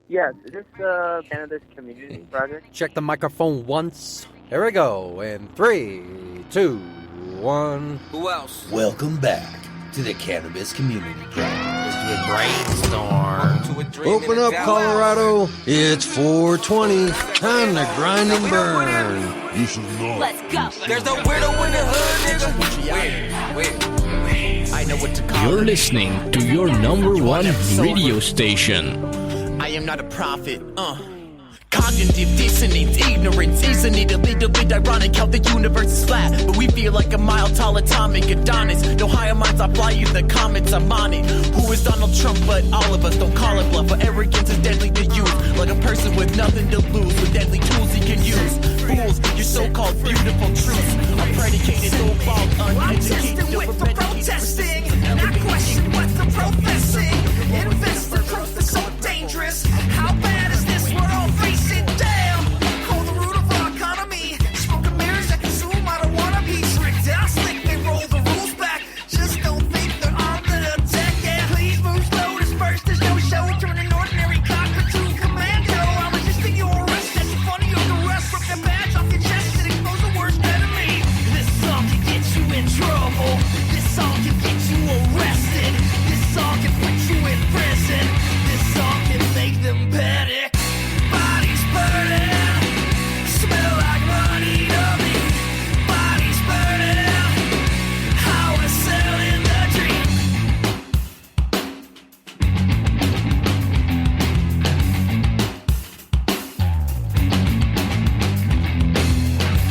Yes, is this the Cannabis Community Project? Check the microphone once. Here we go. In 3, 2, 1. Who else? Welcome back to the Cannabis Community Project. Let's do a brainstorm. Open up, Colorado. It's 420. Time to grind and burn. Let's go. There's no weirdo in the hood, nigga. Wait. I know what to call You're it. listening to your number one radio station. I am not a prophet, Cognitive dissonance, ignorance, isn't it a little bit ironic how the universe is flat? But we feel like a mile tall atomic Adonis. No higher minds, I fly in the comments, I'm on it. Who is Donald Trump, but all of us don't call it bluff. For arrogance is deadly to youth, like a person with nothing to lose, with deadly tools he can use. Fools, your so-called beautiful truths are predicated, so bald, uneducated, I'm with the protesting, and I question what the professing. Invest the truth is so dangerous. How bad is this world facing down? Hold the root of our economy. Smoking mirrors that consume. I don't wanna be tricked. I think they roll the rules back. Just don't think they're on the attack. Yeah, please move slow. Disperse. There's no show. Turn an ordinary cockatoo commando. I'm resisting your arrest. That's funny. You're the rest. Rip the badge off your chest and expose the worst enemy. This song can get you in trouble. This song can get you arrested. This song can put you in prison. This song can make them panic. Bodies burning, smell like money to me. Bodies burning, how we're selling the dream.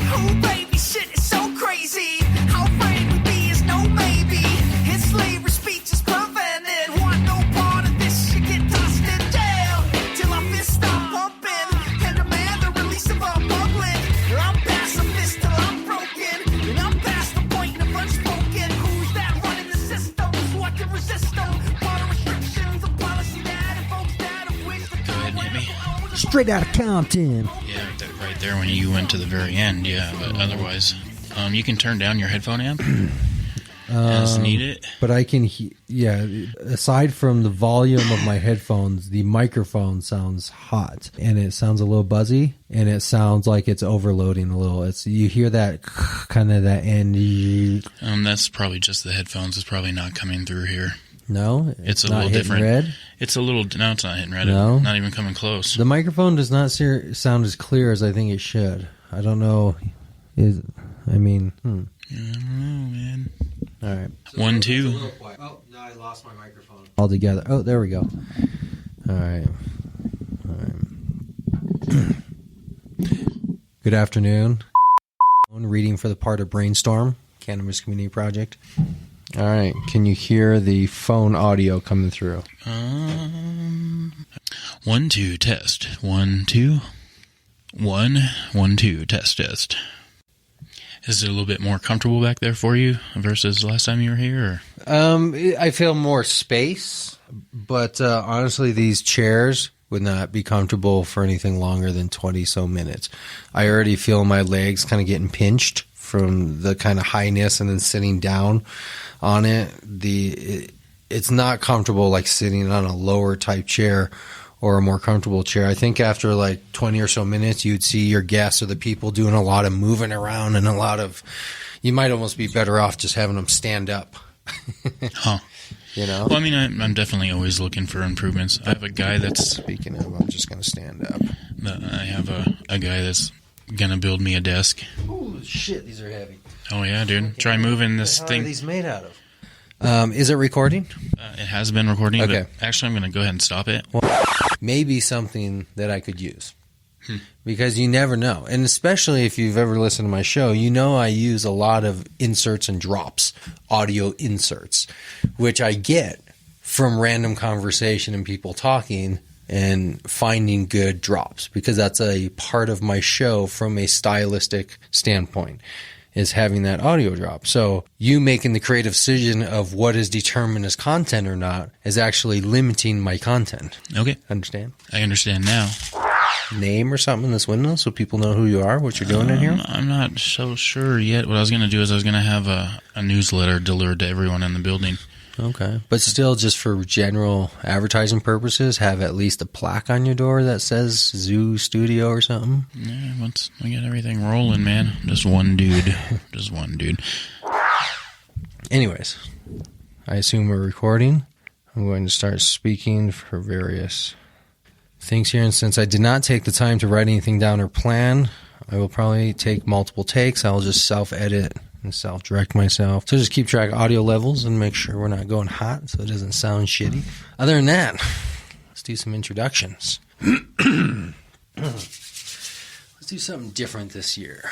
Oh baby, shit is so crazy. How afraid we be is no maybe. His slavery speech is prevented. Want no part of this shit, get tossed in jail till our fists stop pumping and demand the release of our public. I'm past the fist till I'm broken, and I'm past the point of unspoken. Who's that running the system? What can resist them? Part of restrictions, a policy that invokes that of which the Go ahead and hit me. Straight out of Compton. Yeah, right there when you went to the very end, yeah. But otherwise, you can turn down your headphone amp as needed. But I can, aside from the volume of my headphones, the microphone sounds hot. And it sounds a little buzzy. And it sounds like it's overloading a little. You hear that kind of that end. That's probably just the headphones. It's probably not coming through here. No? It's a not little hitting different. Red? It's a little, no, it's not hitting red. No? Not even coming close. The microphone does not sound as clear as I think it should. I don't know. I don't know, man. All right. 1, 2. Oh, no, I lost my microphone. All together. Oh, there we go. All right. Good afternoon. Reading for the part of Brainstorm, Cannabis Community Project. All right. Can you hear the phone audio coming through? 1, 2, test. 1, 2. 1, 1, 2, test. Is it a little bit more comfortable back there for you versus last time you were here? Or? I feel more space, but honestly, these chairs would not be comfortable for anything longer than 20 so minutes. I already feel my legs kind of getting pinched from the kind of highness and then sitting down on it. It's not comfortable like sitting on a lower type chair or a more comfortable chair. I think after like 20 or so minutes, you'd see your guests or the people doing a lot of moving around and you might almost be better off just having them stand up. Huh. You know? Well, I mean, I'm definitely always looking for improvements. I have a guy that's... Speaking of, I'm just going to stand up. I have a guy that's going to build me a desk. Oh, shit, these are heavy. Oh, yeah, dude. Try moving this thing. What are these made out of? Is it recording? It has been recording, okay. But actually I'm going to go ahead and stop it. Well, maybe something that I could use. Because you never know. And especially if you've ever listened to my show, you know I use a lot of inserts and drops, audio inserts, which I get from random conversation and people talking and finding good drops, because that's a part of my show from a stylistic standpoint, is having that audio drop. So you making the creative decision of what is determined as content or not is actually limiting my content. Okay. Understand? I understand now. Name or something in this window so people know who you are, what you're doing in here? I'm not so sure yet. What I was going to do is I was going to have a newsletter delivered to everyone in the building. Okay. But still, just for general advertising purposes, have at least a plaque on your door that says Zoo Studio or something? Yeah, once we get everything rolling, man. Just one dude. Just one dude. Anyways, I assume we're recording. I'm going to start speaking for various things here. And since I did not take the time to write anything down or plan, I will probably take multiple takes. I'll just self-edit and self-direct myself. So just keep track of audio levels and make sure we're not going hot so it doesn't sound shitty. Other than that, let's do some introductions. Let's do something different this year.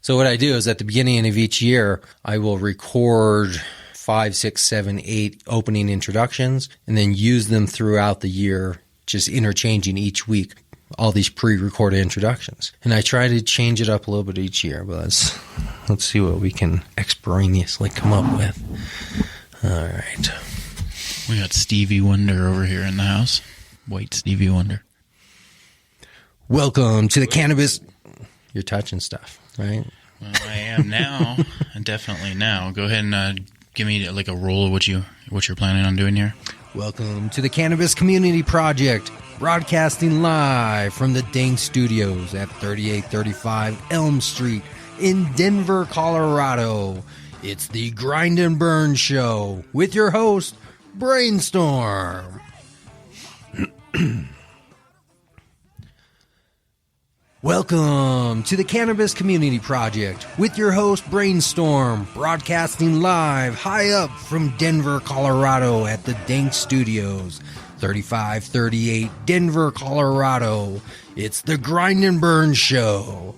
So what I do is at the beginning of each year, I will record 5, 6, 7, 8 opening introductions and then use them throughout the year, just interchanging each week all these pre-recorded introductions. And I try to change it up a little bit each year, but let's see what we can extemporaneously come up with. All right. We got Stevie Wonder over here in the house. White Stevie Wonder. Welcome to the Cannabis. You're touching stuff, right? Well, I am now. Definitely now. Go ahead and give me like a roll of what you're planning on doing here. Welcome to the Cannabis Community Project, broadcasting live from the Dang Studios at 3835 Elm Street in Denver, Colorado. It's the Grind and Burn Show with your host, Brainstorm. Welcome to the Cannabis Community Project with your host, Brainstorm, broadcasting live high up from Denver, Colorado at the Dank Studios, 3538 Denver, Colorado. It's the Grind and Burn Show.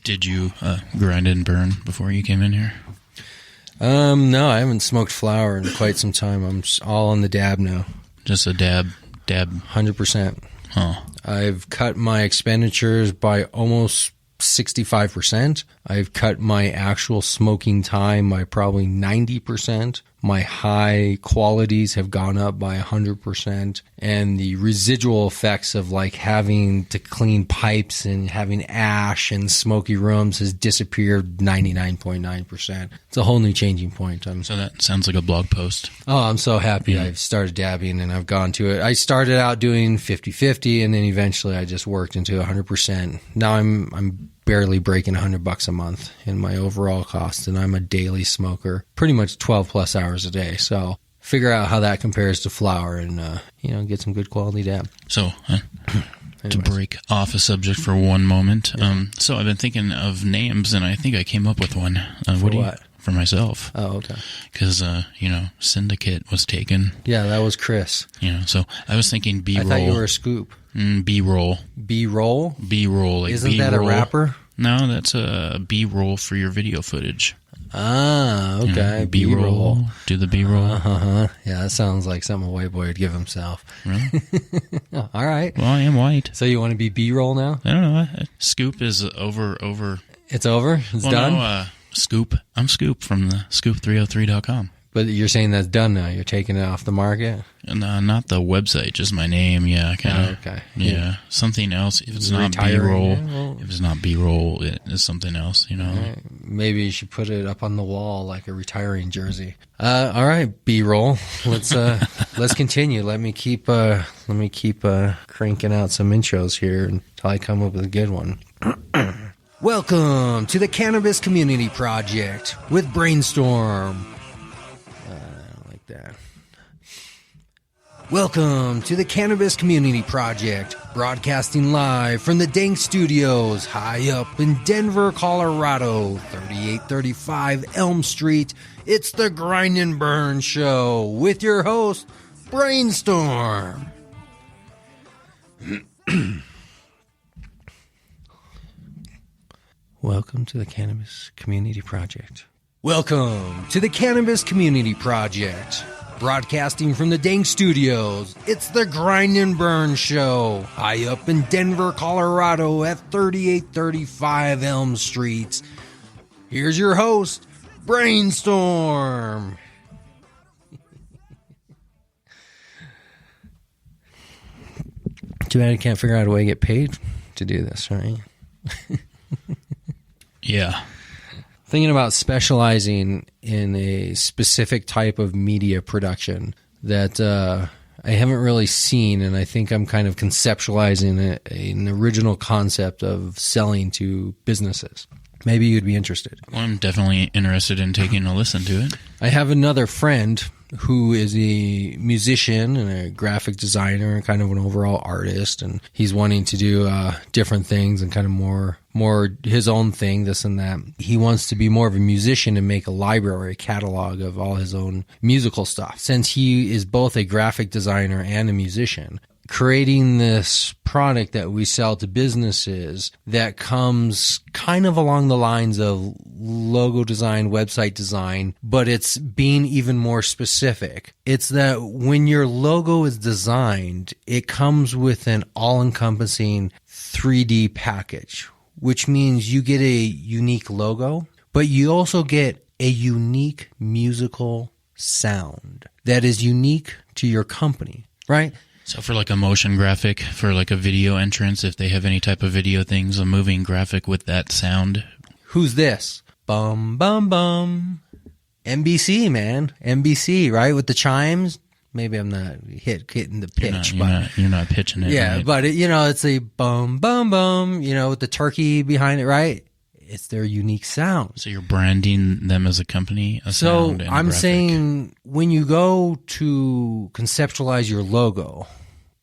Did you grind and burn before you came in here? No, I haven't smoked flower in quite some time. I'm all on the dab now. Just a dab. 100%. Huh. I've cut my expenditures by almost 65%. I've cut my actual smoking time by probably 90%. My high qualities have gone up by 100%. And the residual effects of like having to clean pipes and having ash and smoky rooms has disappeared 99.9%. It's a whole new changing point. So that sounds like a blog post. Oh, I'm so happy I've started dabbing and I've gone to it. I started out doing 50-50 and then eventually I just worked into 100%. Now I'm barely breaking $100 a month in my overall cost, and I'm a daily smoker, pretty much 12 plus hours a day. So figure out how that compares to flower and get some good quality dab. So to break off a subject for one moment, so I've been thinking of names, and I think I came up with one. What? For myself. Oh, okay. Because Syndicate was taken. Yeah, that was Chris. So I was thinking B-roll. I thought you were a Scoop. B-roll. B-roll? B-roll. Like Isn't B-roll. that a rapper? No, that's a B-roll for your video footage. Ah, okay. B-roll. Do the B-roll. Uh-huh. Yeah, that sounds like something a white boy would give himself. Really? Oh, all right. Well, I am white. So you want to be B-roll now? I don't know. Scoop is over. It's over? It's done? No, Scoop. I'm Scoop from the scoop303.com. But you're saying that's done now. You're taking it off the market? Not the website, just my name. Yeah, kind of. Oh, okay. Yeah, something else. If it's not B-roll, if it's not B-roll, it is something else. Right. Maybe you should put it up on the wall like a retiring jersey. All right, B-roll. Let's continue. Let me keep cranking out some intros here until I come up with a good one. Welcome to the Cannabis Community Project with Brainstorm. I don't like that. Welcome to the Cannabis Community Project, broadcasting live from the Dank Studios, high up in Denver, Colorado, 3835 Elm Street. It's the Grind and Burn Show with your host, Brainstorm. Welcome to the Cannabis Community Project. Welcome to the Cannabis Community Project. Broadcasting from the Dank Studios, it's the Grind and Burn Show, high up in Denver, Colorado at 3835 Elm Street. Here's your host, Brainstorm. Too bad I can't figure out a way to get paid to do this, right? Yeah. Thinking about specializing in a specific type of media production that I haven't really seen, and I think I'm kind of conceptualizing an original concept of selling to businesses. Maybe you'd be interested. Well, I'm definitely interested in taking a listen to it. I have another friend who is a musician and a graphic designer and kind of an overall artist, and he's wanting to do different things and kind of more his own thing, this and that. He wants to be more of a musician and make a library, a catalog of all his own musical stuff. Since he is both a graphic designer and a musician, creating this product that we sell to businesses that comes kind of along the lines of logo design, website design, but it's being even more specific. It's that when your logo is designed, it comes with an all-encompassing 3D package, which means you get a unique logo, but you also get a unique musical sound that is unique to your company, right? So for like a motion graphic, for like a video entrance, if they have any type of video things, a moving graphic with that sound. Who's this? Bum, bum, bum. NBC, man. NBC, right? With the chimes. Maybe I'm not hitting the pitch. You're not pitching it. Yeah, right? but it's a bum, bum, bum, with the turkey behind it, right? It's their unique sound. So you're branding them as a company, a sound, and a I'm graphic. saying when you go to conceptualize your logo,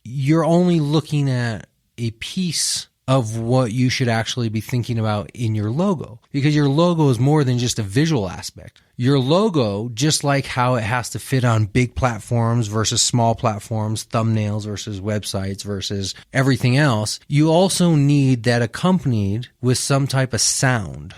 you're only looking at a piece of what you should actually be thinking about in your logo, because your logo is more than just a visual aspect. Your logo, just like how it has to fit on big platforms versus small platforms, thumbnails versus websites versus everything else, you also need that accompanied with some type of sound.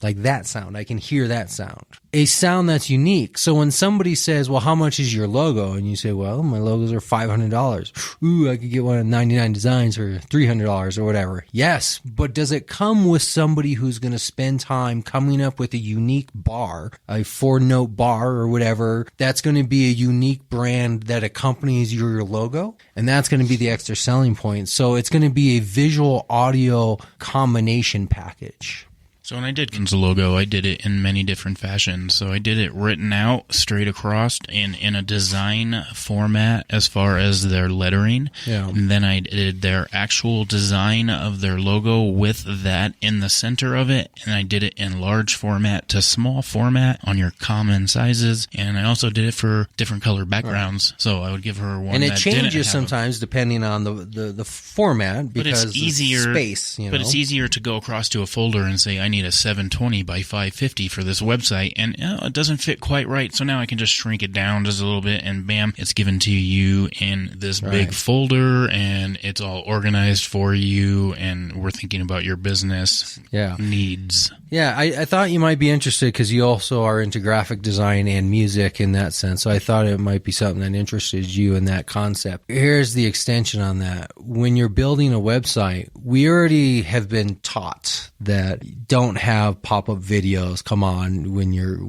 Like that sound. I can hear that sound. A sound that's unique. So when somebody says, well, how much is your logo? And you say, well, my logos are $500. Ooh, I could get one of 99 designs for $300 or whatever. Yes, but does it come with somebody who's going to spend time coming up with a unique bar, a 4-note bar or whatever, that's going to be a unique brand that accompanies your logo? And that's going to be the extra selling point. So it's going to be a visual audio combination package. So when I did Ken's logo, I did it in many different fashions. So I did it written out straight across in a design format as far as their lettering. Yeah. And then I did their actual design of their logo with that in the center of it. And I did it in large format to small format on your common sizes. And I also did it for different color backgrounds. Right. So I would give her one and it that changes sometimes depending on the format, because but it's easier, space. But it's easier to go across to a folder and say, I need a 720 by 550 for this website, and it doesn't fit quite right, so now I can just shrink it down just a little bit, and bam, it's given to you in this big folder, and it's all organized for you, and we're thinking about your business needs. Yeah, I thought you might be interested because you also are into graphic design and music in that sense, so I thought it might be something that interested you in that concept. Here's the extension on that. When you're building a website, we already have been taught that don't have pop-up videos come on when you're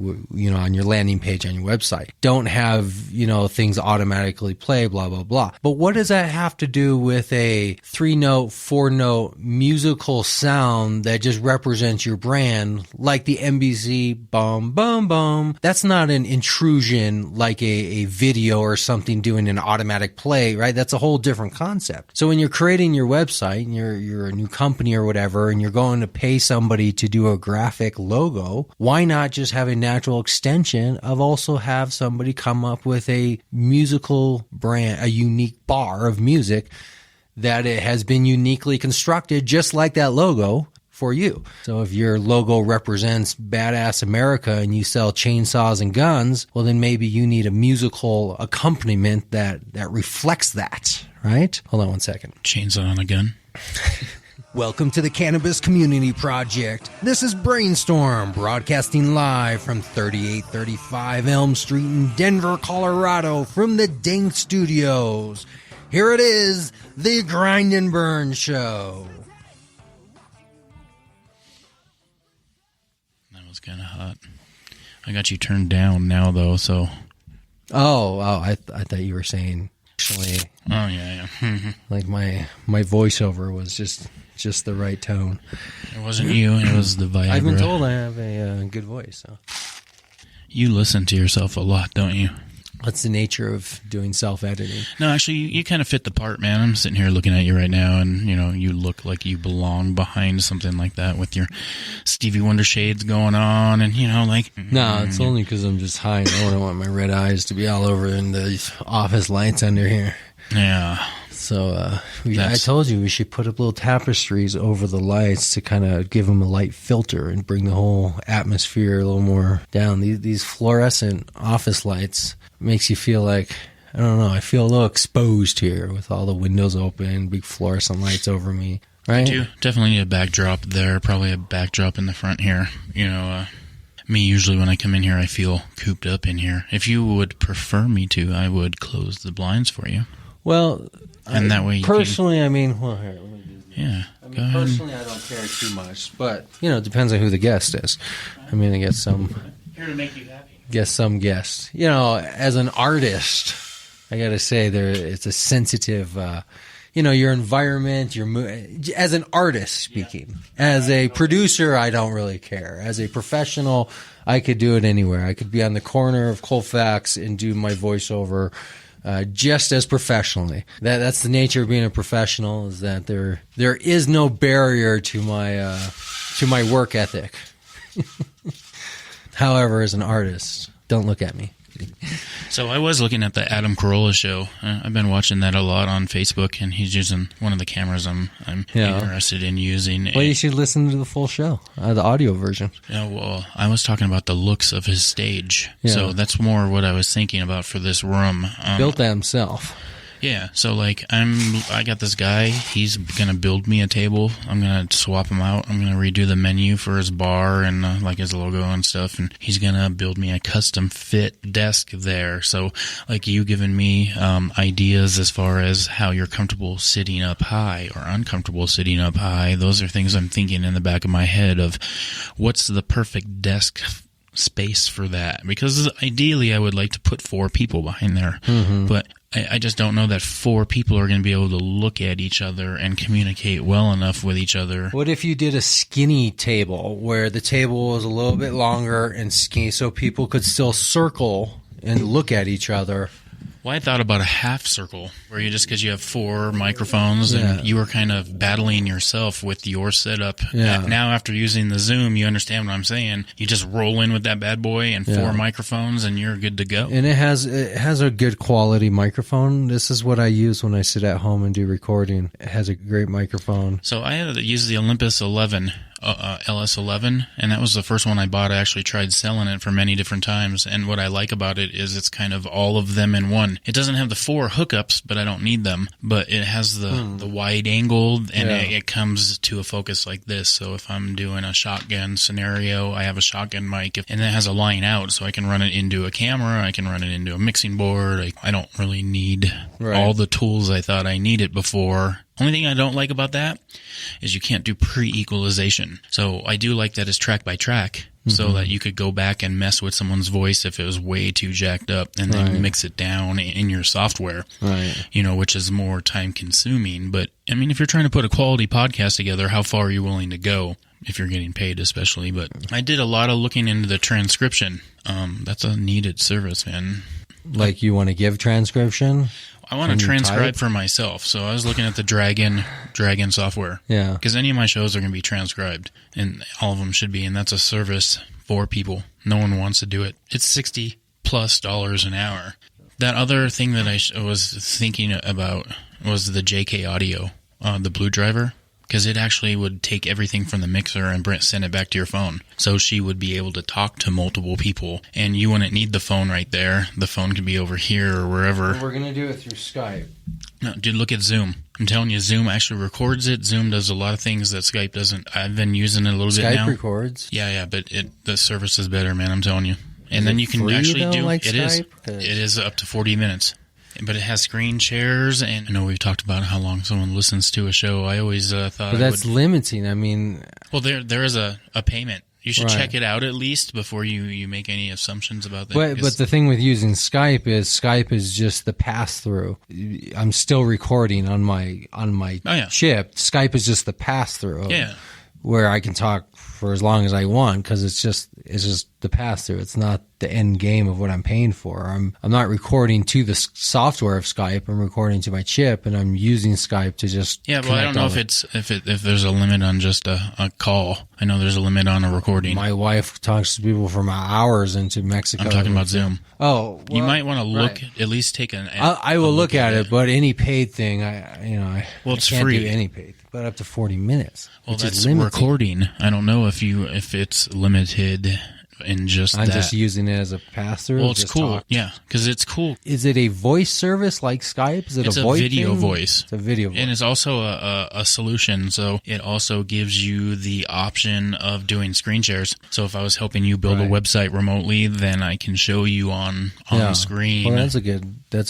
on your landing page on your website. Don't have things automatically play, blah blah blah. But what does that have to do with a 3-note, 4-note musical sound that just represents your brand, like the NBC bum bum bum? That's not an intrusion like a video or something doing an automatic play, right? That's a whole different concept. So when you're creating your website and you're a new company or whatever, and you're going to pay somebody to do a graphic logo, why not just have a natural extension of also have somebody come up with a musical brand, a unique bar of music that it has been uniquely constructed just like that logo for you. So if your logo represents badass America and you sell chainsaws and guns, well then maybe you need a musical accompaniment that reflects that, right? Hold on one second. Chainsaw and a gun. Welcome to the Cannabis Community Project. This is Brainstorm, broadcasting live from 3835 Elm Street in Denver, Colorado, from the Dink Studios. Here it is, the Grind and Burn Show. That was kind of hot. I got you turned down now, though, so... Oh, I thought you were saying actually. Oh yeah. Like my voiceover was just the right tone. It wasn't you. It was the Viagra. I've been told I have a good voice. So. You listen to yourself a lot, don't you? That's the nature of doing self-editing. No, actually, you kind of fit the part, man. I'm sitting here looking at you right now, and, you look like you belong behind something like that with your Stevie Wonder shades going on, and, No, it's only because I'm just high, and I don't want my red eyes to be all over in the office lights under here. Yeah. So I told you we should put up little tapestries over the lights to kind of give them a light filter and bring the whole atmosphere a little more down. These fluorescent office lights makes you feel like, I don't know, I feel a little exposed here with all the windows open, big fluorescent lights over me. Right? I do definitely need a backdrop there, probably a backdrop in the front here. Me, usually when I come in here, I feel cooped up in here. If you would prefer me to, I would close the blinds for you. Well, and that way you personally, can... I mean, well, here, let me do this. Yeah. Personally, I don't care too much, but, it depends on who the guest is. I mean, I get some... Here to make you happy. Guess some guests. As an artist, I got to say, it's a sensitive, your environment, your mood. As an artist speaking. As a producer, I don't really care. As a professional, I could do it anywhere. I could be on the corner of Colfax and do my voiceover just as professionally. That's the nature of being a professional, is that there is no barrier to my work ethic. However, as an artist, don't look at me. So I was looking at the Adam Carolla show. I've been watching that a lot on Facebook, and he's using one of the cameras I'm interested in using. Well, you should listen to the full show, the audio version. Yeah, well, I was talking about the looks of his stage. Yeah. So that's more what I was thinking about for this room. Built that himself. Yeah, so I got this guy. He's gonna build me a table. I'm gonna swap him out. I'm gonna redo the menu for his bar and his logo and stuff. And he's gonna build me a custom fit desk there. So you giving me ideas as far as how you're comfortable sitting up high or uncomfortable sitting up high. Those are things I'm thinking in the back of my head of what's the perfect desk space for that. Because ideally, I would like to put 4 people behind there, but I just don't know that 4 people are going to be able to look at each other and communicate well enough with each other. What if you did a skinny table where the table was a little bit longer and skinny so people could still circle and look at each other? Well, I thought about a half circle where because you have 4 microphones and you were kind of battling yourself with your setup. Yeah. Now, after using the Zoom, you understand what I'm saying. You just roll in with that bad boy and 4 microphones and you're good to go. And it has a good quality microphone. This is what I use when I sit at home and do recording. It has a great microphone. So I had to use the Olympus 11. LS11, and that was the first one I bought. I actually tried selling it for many different times, and what I like about it is it's kind of all of them in one. It doesn't have the 4 hookups, but I don't need them, but it has the wide angle, and it comes to a focus like this. So if I'm doing a shotgun scenario, I have a shotgun mic, and it has a line out, so I can run it into a camera, I can run it into a mixing board. I don't really need all the tools I thought I needed before. Only thing I don't like about that is you can't do pre-equalization. So I do like that it's track by track, so that you could go back and mess with someone's voice if it was way too jacked up, and then mix it down in your software, which is more time consuming. But I mean, if you're trying to put a quality podcast together, how far are you willing to go? If you're getting paid, especially. But I did a lot of looking into the transcription. That's a needed service, man. Like you want to give transcription? I want to transcribe for myself. So I was looking at the Dragon software. Yeah. Because any of my shows are going to be transcribed, and all of them should be, and that's a service for people. No one wants to do it. It's $60+ an hour. That other thing that I was thinking about was the JK Audio, the Blue Driver. Because it actually would take everything from the mixer and send it back to your phone. So she would be able to talk to multiple people, and you wouldn't need the phone right there. The phone could be over here or wherever. We're going to do it through Skype. No, dude, look at Zoom. I'm telling you, Zoom actually records it. Zoom does a lot of things that Skype doesn't. I've been using it a little bit now. Skype records? Yeah, but the service is better, man. I'm telling you. And then you can actually do it. It is up to 40 minutes. But it has screen shares, and I know we've talked about how long someone listens to a show. I always thought... But that's limiting. I mean... Well, there is a payment You should Right. check it out at least before you make any assumptions about that. But the thing with using Skype is just the pass through. I'm still recording on my chip. Skype is just the pass through. Yeah. Where I can talk for as long as I want because it's just the pass through. It's not the end game of what I'm paying for. I'm not recording to the software of Skype. I'm recording to my chip, and I'm using Skype to just yeah. Well, I don't know if there's a limit on just a call. I know there's a limit on a recording. My wife talks to people from hours into Mexico. I'm talking about Zoom. Oh, well, you might want to look right. at least take an. I will look at it, but any paid thing, it's can't free. do any paid, but up to 40 minutes. Well, which that's is limiting. recording. I don't know if it's limited in just I'm that. just using it as a pass-through. Well, it's cool. Talk. Yeah, because it's cool. Is it a voice service like Skype? Is it It's a a voice video thing? voice. It's a video voice. And it's also a solution, so it also gives you the option of doing screen shares. So if I was helping you build a website remotely, then I can show you on screen. Well, that's a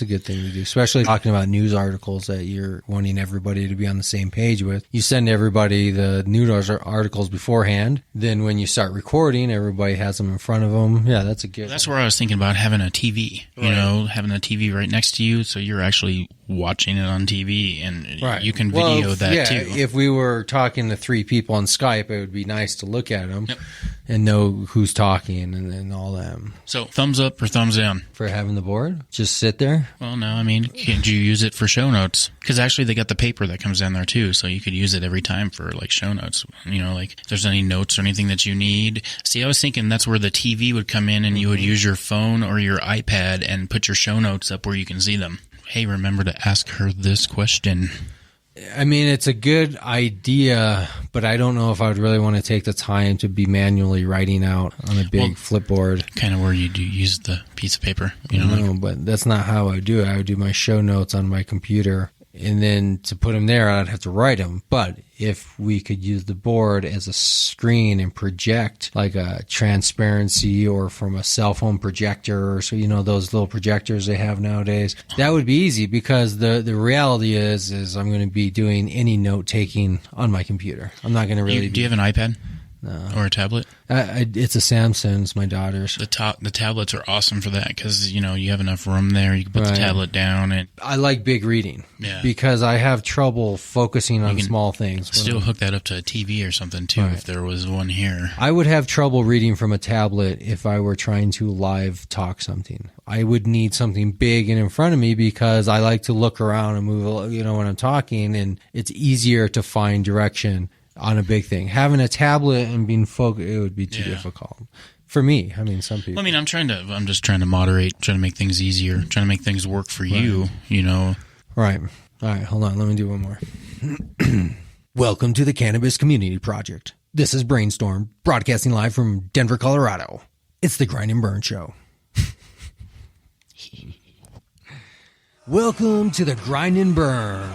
good thing to do, especially talking about news articles that you're wanting everybody to be on the same page with. You send everybody the news articles beforehand. Then when you start recording, everybody has them in front of them. Yeah, that's a good. That's where I was thinking about having a TV. You know, having a TV right next to you, so you're actually watching it on TV, and you can video that too. If we were talking to three people on Skype, it would be nice to look at them and know who's talking and all that. So, thumbs up or thumbs down for having the board? Just sit there? Well, no, I mean, can't you use it for show notes? Because actually, they got the paper that comes down there too, so you could use it every time for like show notes. You know, like if there's any notes or anything that you need. See, I was thinking that's where the TV would come in, and you would use your phone or your iPad and put your show notes up where you can see them. Hey, remember to ask her this question. I mean, it's a good idea, but I don't know if I would really want to take the time to be manually writing out on a big flipboard. Kind of where you do use the piece of paper. But that's not how I do it. I would do my show notes on my computer, and then to put them there, I'd have to write them. But if we could use the board as a screen and project like a transparency or from a cell phone projector, or so, those little projectors they have nowadays, that would be easy because the reality is I'm going to be doing any note taking on my computer. I'm not going to really. Do you have an iPad? No. Or a tablet? It's a Samsung. It's my daughter's. The tablets are awesome for that because, you have enough room there. You can put the tablet down. And I like big reading because I have trouble focusing on small things. Still hook that up to a TV or something, too, if there was one here. I would have trouble reading from a tablet if I were trying to live talk something. I would need something big and in front of me because I like to look around and move, when I'm talking, and it's easier to find direction on a big thing. Having a tablet and being focused, it would be too difficult. For me, I mean, some people. Well, I mean, I'm just trying to moderate, trying to make things easier, trying to make things work for you, Right. All right, hold on. Let me do one more. Welcome to the Cannabis Community Project. This is Brainstorm, broadcasting live from Denver, Colorado. It's the Grind and Burn Show. Welcome to the Grind and Burn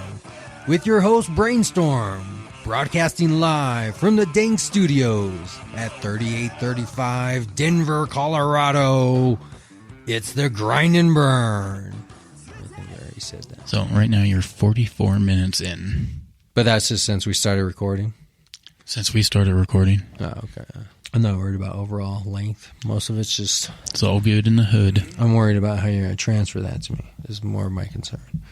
with your host, Brainstorm. Broadcasting live from the Dank Studios at 3835 Denver, Colorado. It's the Grind and Burn. I think I already said that. So right now you're 44 minutes in. But that's just since we started recording? Since we started recording. Oh, okay. I'm not worried about overall length. Most of it's just... It's all good in the hood. I'm worried about how you're going to transfer that to me. This is more of my concern.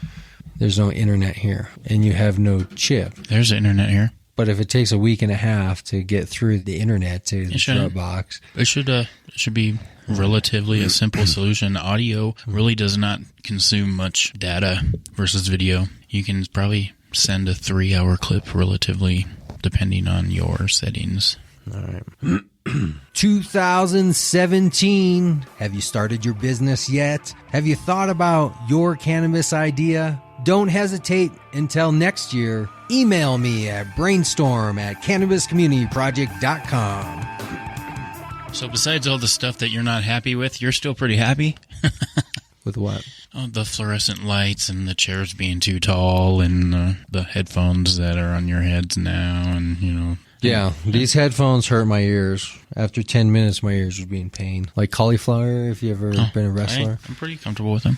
There's no internet here, and you have no chip. There's internet here. But if it takes a week and a half to get through the internet to the Dropbox... It should be relatively a simple solution. Audio really does not consume much data versus video. You can probably send a 3-hour clip relatively, depending on your settings. All right. 2017. Have you started your business yet? Have you thought about your cannabis idea? Don't hesitate until next year. Email me at brainstorm@cannabiscommunityproject.com. So besides all the stuff that you're not happy with, you're still pretty happy? With what? Oh, the fluorescent lights and the chairs being too tall and the headphones that are on your heads now and, Yeah, these headphones hurt my ears. After 10 minutes, my ears would be in pain. Like cauliflower, if you've ever been a wrestler. I'm pretty comfortable with them.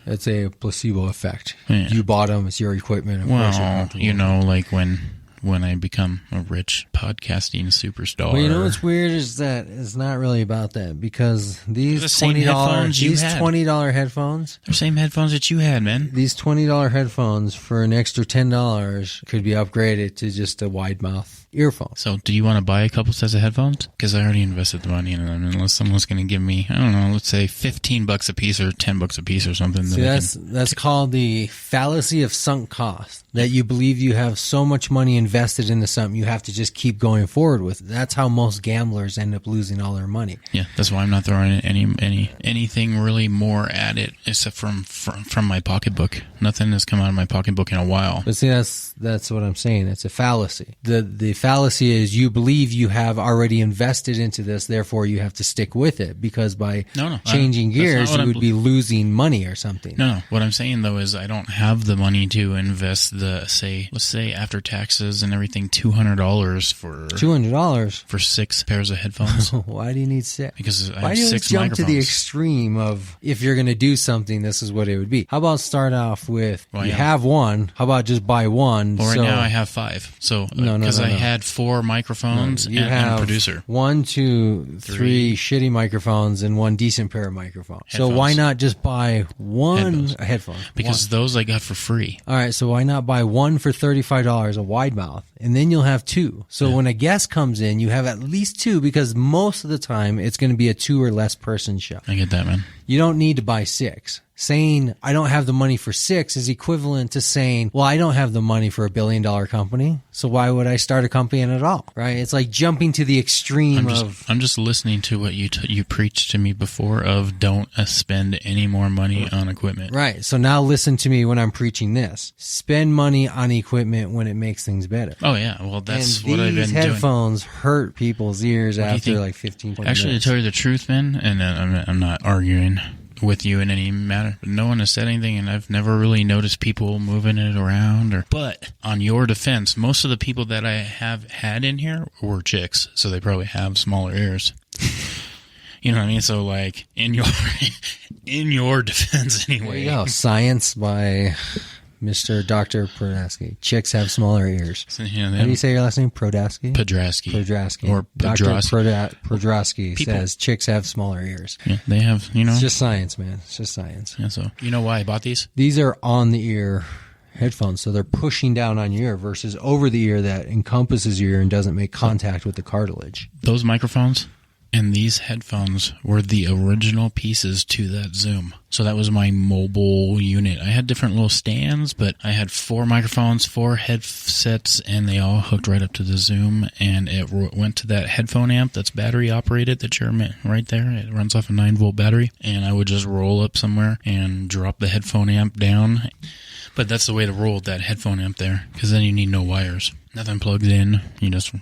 It's a placebo effect. Yeah. You bought them, it's your equipment. Well, like when when I become a rich podcasting superstar. Well, you know what's weird is that it's not really about that, because these the same $20 headphones you these had. $20 headphones, They're the same headphones that you had, man. these $20 headphones for an extra $10 could be upgraded to just a wide mouth earphone. So, do you want to buy a couple sets of headphones? Because I already invested the money in them. Unless someone's going to give me, I don't know, let's say $15 a piece or $10 a piece or something. See, that's called the fallacy of sunk cost. That you believe you have so much money invested into something, you have to just keep going forward with it. That's how most gamblers end up losing all their money. Yeah, that's why I'm not throwing anything really more at it except from my pocketbook. Nothing has come out of my pocketbook in a while. But see, that's what I'm saying. It's a fallacy. The fallacy is you believe you have already invested into this, therefore you have to stick with it, because by changing gears, you would be losing money or something. No. What I'm saying, though, is I don't have the money to invest let's say after taxes and everything, $200 for 6 pairs of headphones. Why do you need 6? Because I Why have do you 6 jump microphones. to the extreme of, if you're going to do something, this is what it would be? How about start off with, have one, how about just buy one? Well, right now I have 5. So, because I had 4 microphones and a producer. 1, 2, 3 shitty microphones and 1 decent pair of microphones. So why not just buy one headphone? Because those I got for free. All right, so why not buy one for $35, a wide mouth, and then you'll have 2. So when a guest comes in, you have at least 2, because most of the time it's going to be a 2 or less person show. I get that, man. You don't need to buy 6. Saying I don't have the money for 6 is equivalent to saying, well, I don't have the money for $1 billion company, so why would I start a company in it at all? Right? It's like jumping to the extreme I'm just listening to what you preached to me before of don't spend any more money on equipment. Right. So now listen to me when I'm preaching this. Spend money on equipment when it makes things better. Oh yeah, well that's and what I've been doing. These headphones hurt people's ears after like 15, 20 Actually, minutes. to tell you the truth, man, and I'm not arguing with you in any matter, but no one has said anything, and I've never really noticed people moving it around. But on your defense, most of the people that I have had in here were chicks, so they probably have smaller ears. You know what I mean? So like in your defense, anyway. There you go. Science by Mr. Dr. Prodaski. Chicks have smaller ears. So, how do you say your last name? Prodaski? Podrasky. Or Dr. Podrasky. Podrasky says chicks have smaller ears. Yeah, they have, It's just science, man. It's just science. Yeah, so you know why I bought these? These are on the ear headphones, so they're pushing down on your ear versus over the ear that encompasses your ear and doesn't make contact with the cartilage. Those microphones and these headphones were the original pieces to that Zoom. So that was my mobile unit. I had different little stands, but I had 4 microphones, 4 headsets, and they all hooked right up to the Zoom. And it went to that headphone amp that's battery operated that you're right there. It runs off a 9-volt battery. And I would just roll up somewhere and drop the headphone amp down. But that's the way to roll with that headphone amp there, because then you need no wires. Nothing plugs in.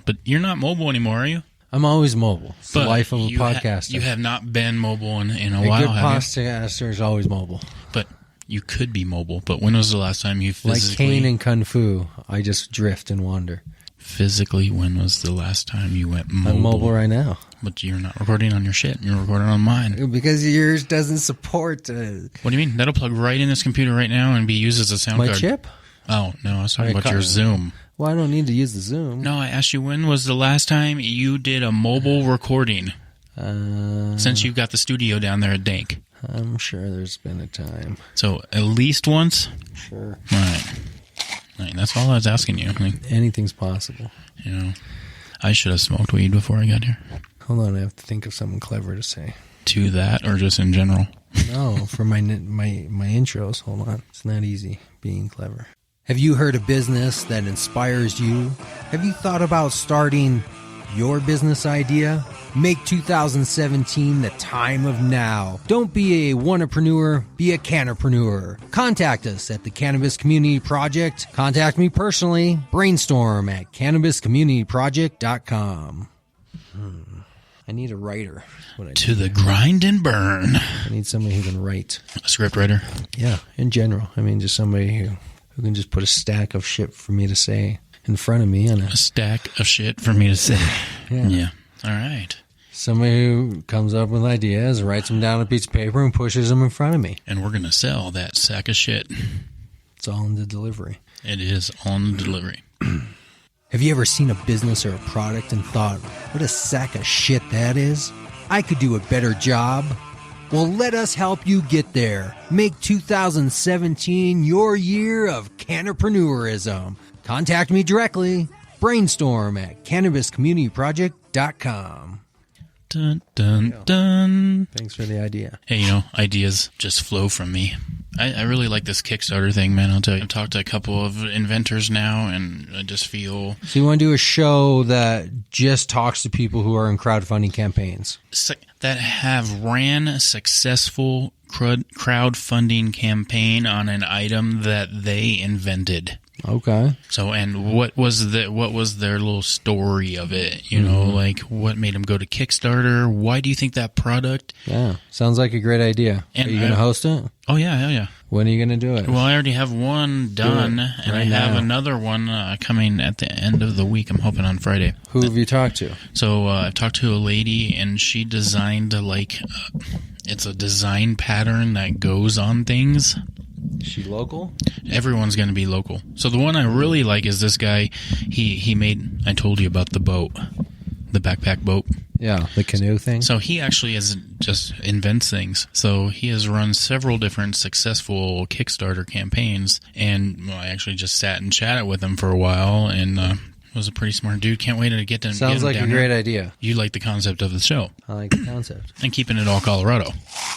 But you're not mobile anymore, are you? I'm always mobile. It's the life of a podcaster. You have not been mobile in a while, good have podcaster is always mobile. But you could be mobile. But when was the last time you physically... Like Kane in Kung Fu, I just drift and wander. Physically, when was the last time you went mobile? I'm mobile right now. But you're not recording on your shit. You're recording on mine. Because yours doesn't support... What do you mean? That'll plug right in this computer right now and be used as a sound card. My chip? Oh, no. I was talking about your Zoom. Well, I don't need to use the Zoom. No, I asked you when was the last time you did a mobile recording? Since you got the studio down there at Dank. I'm sure there's been a time. So, at least once? Sure. All right, that's all I was asking you. Anything's possible. You know, I should have smoked weed before I got here. Hold on, I have to think of something clever to say. To that, or just in general? No, for my intros. Hold on. It's not easy being clever. Have you heard a business that inspires you? Have you thought about starting your business idea? Make 2017 the time of now. Don't be a one-apreneur, be a canapreneur. Contact us at the Cannabis Community Project. Contact me personally. Brainstorm at cannabiscommunityproject.com. I need a writer. To the grind and burn. I need somebody who can write. A script writer? Yeah, in general. I mean, just somebody who can just put a stack of shit for me to say in front of me. A stack of shit for me to say. Yeah. All right. Somebody who comes up with ideas, writes them down on a piece of paper, and pushes them in front of me. And we're going to sell that sack of shit. It's all in the delivery. It is on the delivery. Have you ever seen a business or a product and thought, what a sack of shit that is? I could do a better job. Well, let us help you get there. Make 2017 your year of cannapreneurism. Contact me directly. Brainstorm at cannabiscommunityproject.com. Dun, dun, dun. Thanks for the idea. Hey, ideas just flow from me. I really like this Kickstarter thing, man. I'll tell you. I've talked to a couple of inventors now, and I just feel... So you want to do a show that just talks to people who are in crowdfunding campaigns? That have ran a successful crowdfunding campaign on an item that they invented. Okay. So, and what was their little story of it? Like what made them go to Kickstarter? Why do you think that product? Yeah, sounds like a great idea. And are you going to host it? Oh yeah. When are you going to do it? Well, I already have one done, and I have another one coming at the end of the week. I'm hoping on Friday. Who have you talked to? So I've talked to a lady, and she designed it's a design pattern that goes on things. Is she local? Everyone's going to be local. So the one I really like is this guy. He made, I told you about the boat, the backpack boat. Yeah, the canoe thing. So he actually just invents things. So he has run several different successful Kickstarter campaigns, and I actually just sat and chatted with him for a while, and was a pretty smart dude. Can't wait to get to Sounds like a great idea. You like the concept of the show. I like the concept. And keeping it all Colorado.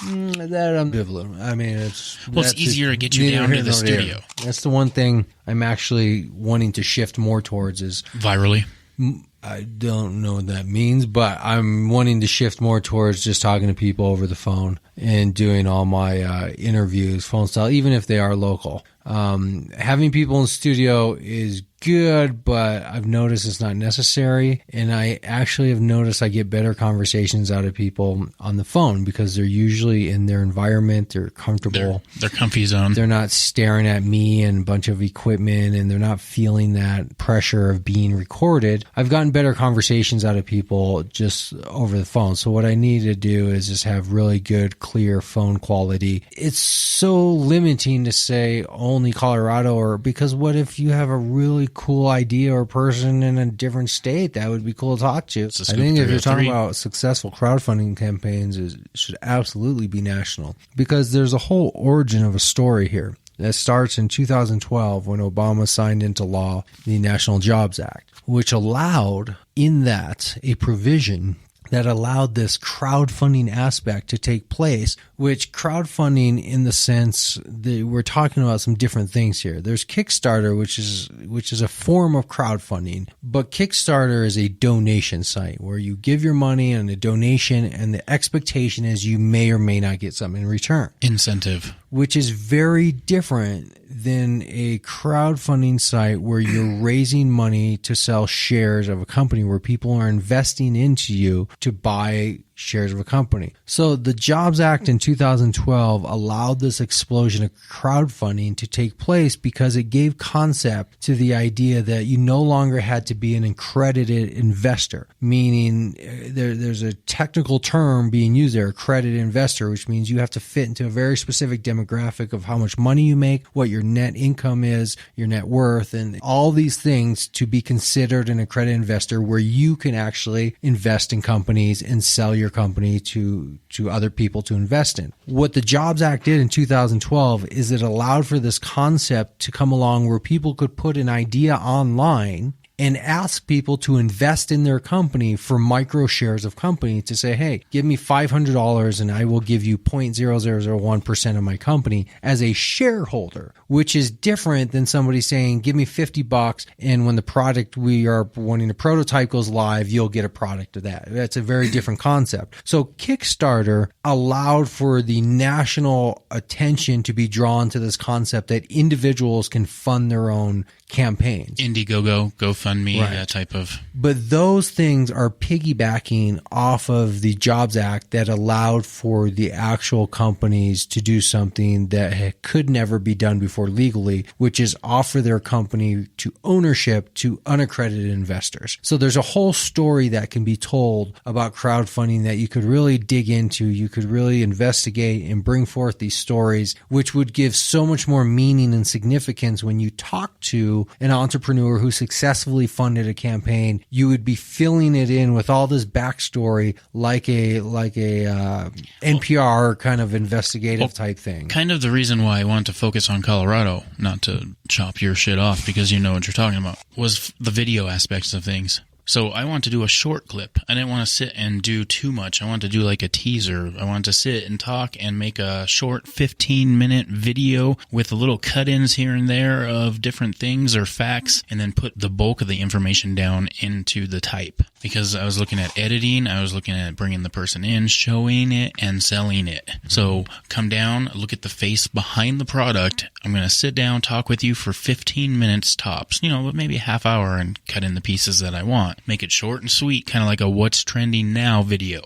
That I'm ambivalent. I mean, it's easier to get you down to the studio. That's the one thing I'm actually wanting to shift more towards is... Virally? I don't know what that means, but I'm wanting to shift more towards just talking to people over the phone and doing all my interviews, phone style, even if they are local. Having people in the studio is good, but I've noticed it's not necessary. And I actually have noticed I get better conversations out of people on the phone because they're usually in their environment. They're comfortable. They're comfy zone. They're not staring at me and a bunch of equipment, and they're not feeling that pressure of being recorded. I've gotten better conversations out of people just over the phone. So what I need to do is just have really good, clear phone quality. It's so limiting to say only Colorado, or because what if you have a really cool idea or person in a different state that would be cool to talk to? I think if you're talking about successful crowdfunding campaigns, it should absolutely be national, because there's a whole origin of a story here that starts in 2012 when Obama signed into law the National Jobs Act, which allowed in that a provision that allowed this crowdfunding aspect to take place, which crowdfunding in the sense that we're talking about some different things here. There's Kickstarter, which is a form of crowdfunding, but Kickstarter is a donation site where you give your money and a donation, and the expectation is you may or may not get something in return. Incentive. Which is very different than a crowdfunding site where you're raising money to sell shares of a company, where people are investing into you to buy shares of a company. So the Jobs Act in 2012 allowed this explosion of crowdfunding to take place because it gave concept to the idea that you no longer had to be an accredited investor, meaning there's a technical term being used there, accredited investor, which means you have to fit into a very specific demographic of how much money you make, what your net income is, your net worth, and all these things to be considered an accredited investor, where you can actually invest in companies and sell your company to other people to invest in. What the Jobs Act did in 2012 is it allowed for this concept to come along where people could put an idea online and ask people to invest in their company for micro shares of company, to say, hey, give me $500 and I will give you 0.0001% of my company as a shareholder, which is different than somebody saying, give me $50 and when the product we are wanting to prototype goes live, you'll get a product of that. That's a very different concept. So Kickstarter allowed for the national attention to be drawn to this concept that individuals can fund their own campaigns. Indiegogo, GoFundMe, right. That type of... But those things are piggybacking off of the Jobs Act that allowed for the actual companies to do something that could never be done before legally, which is offer their company to ownership to unaccredited investors. So there's a whole story that can be told about crowdfunding that you could really dig into. You could really investigate and bring forth these stories, which would give so much more meaning and significance when you talk to an entrepreneur who successfully successfully funded a campaign, you would be filling it in with all this backstory like a NPR kind of investigative type thing. Kind of the reason why I want to focus on Colorado, not to chop your shit off because you know what you're talking about, was the video aspects of things. So I want to do a short clip. I didn't want to sit and do too much. I want to do like a teaser. I want to sit and talk and make a short 15-minute video with a little cut-ins here and there of different things or facts, and then put the bulk of the information down into the type. Because I was looking at editing, I was looking at bringing the person in, showing it, and selling it. So come down, look at the face behind the product. I'm going to sit down, talk with you for 15 minutes tops, but maybe a half hour, and cut in the pieces that I want. Make it short and sweet, kind of like a what's trending now video.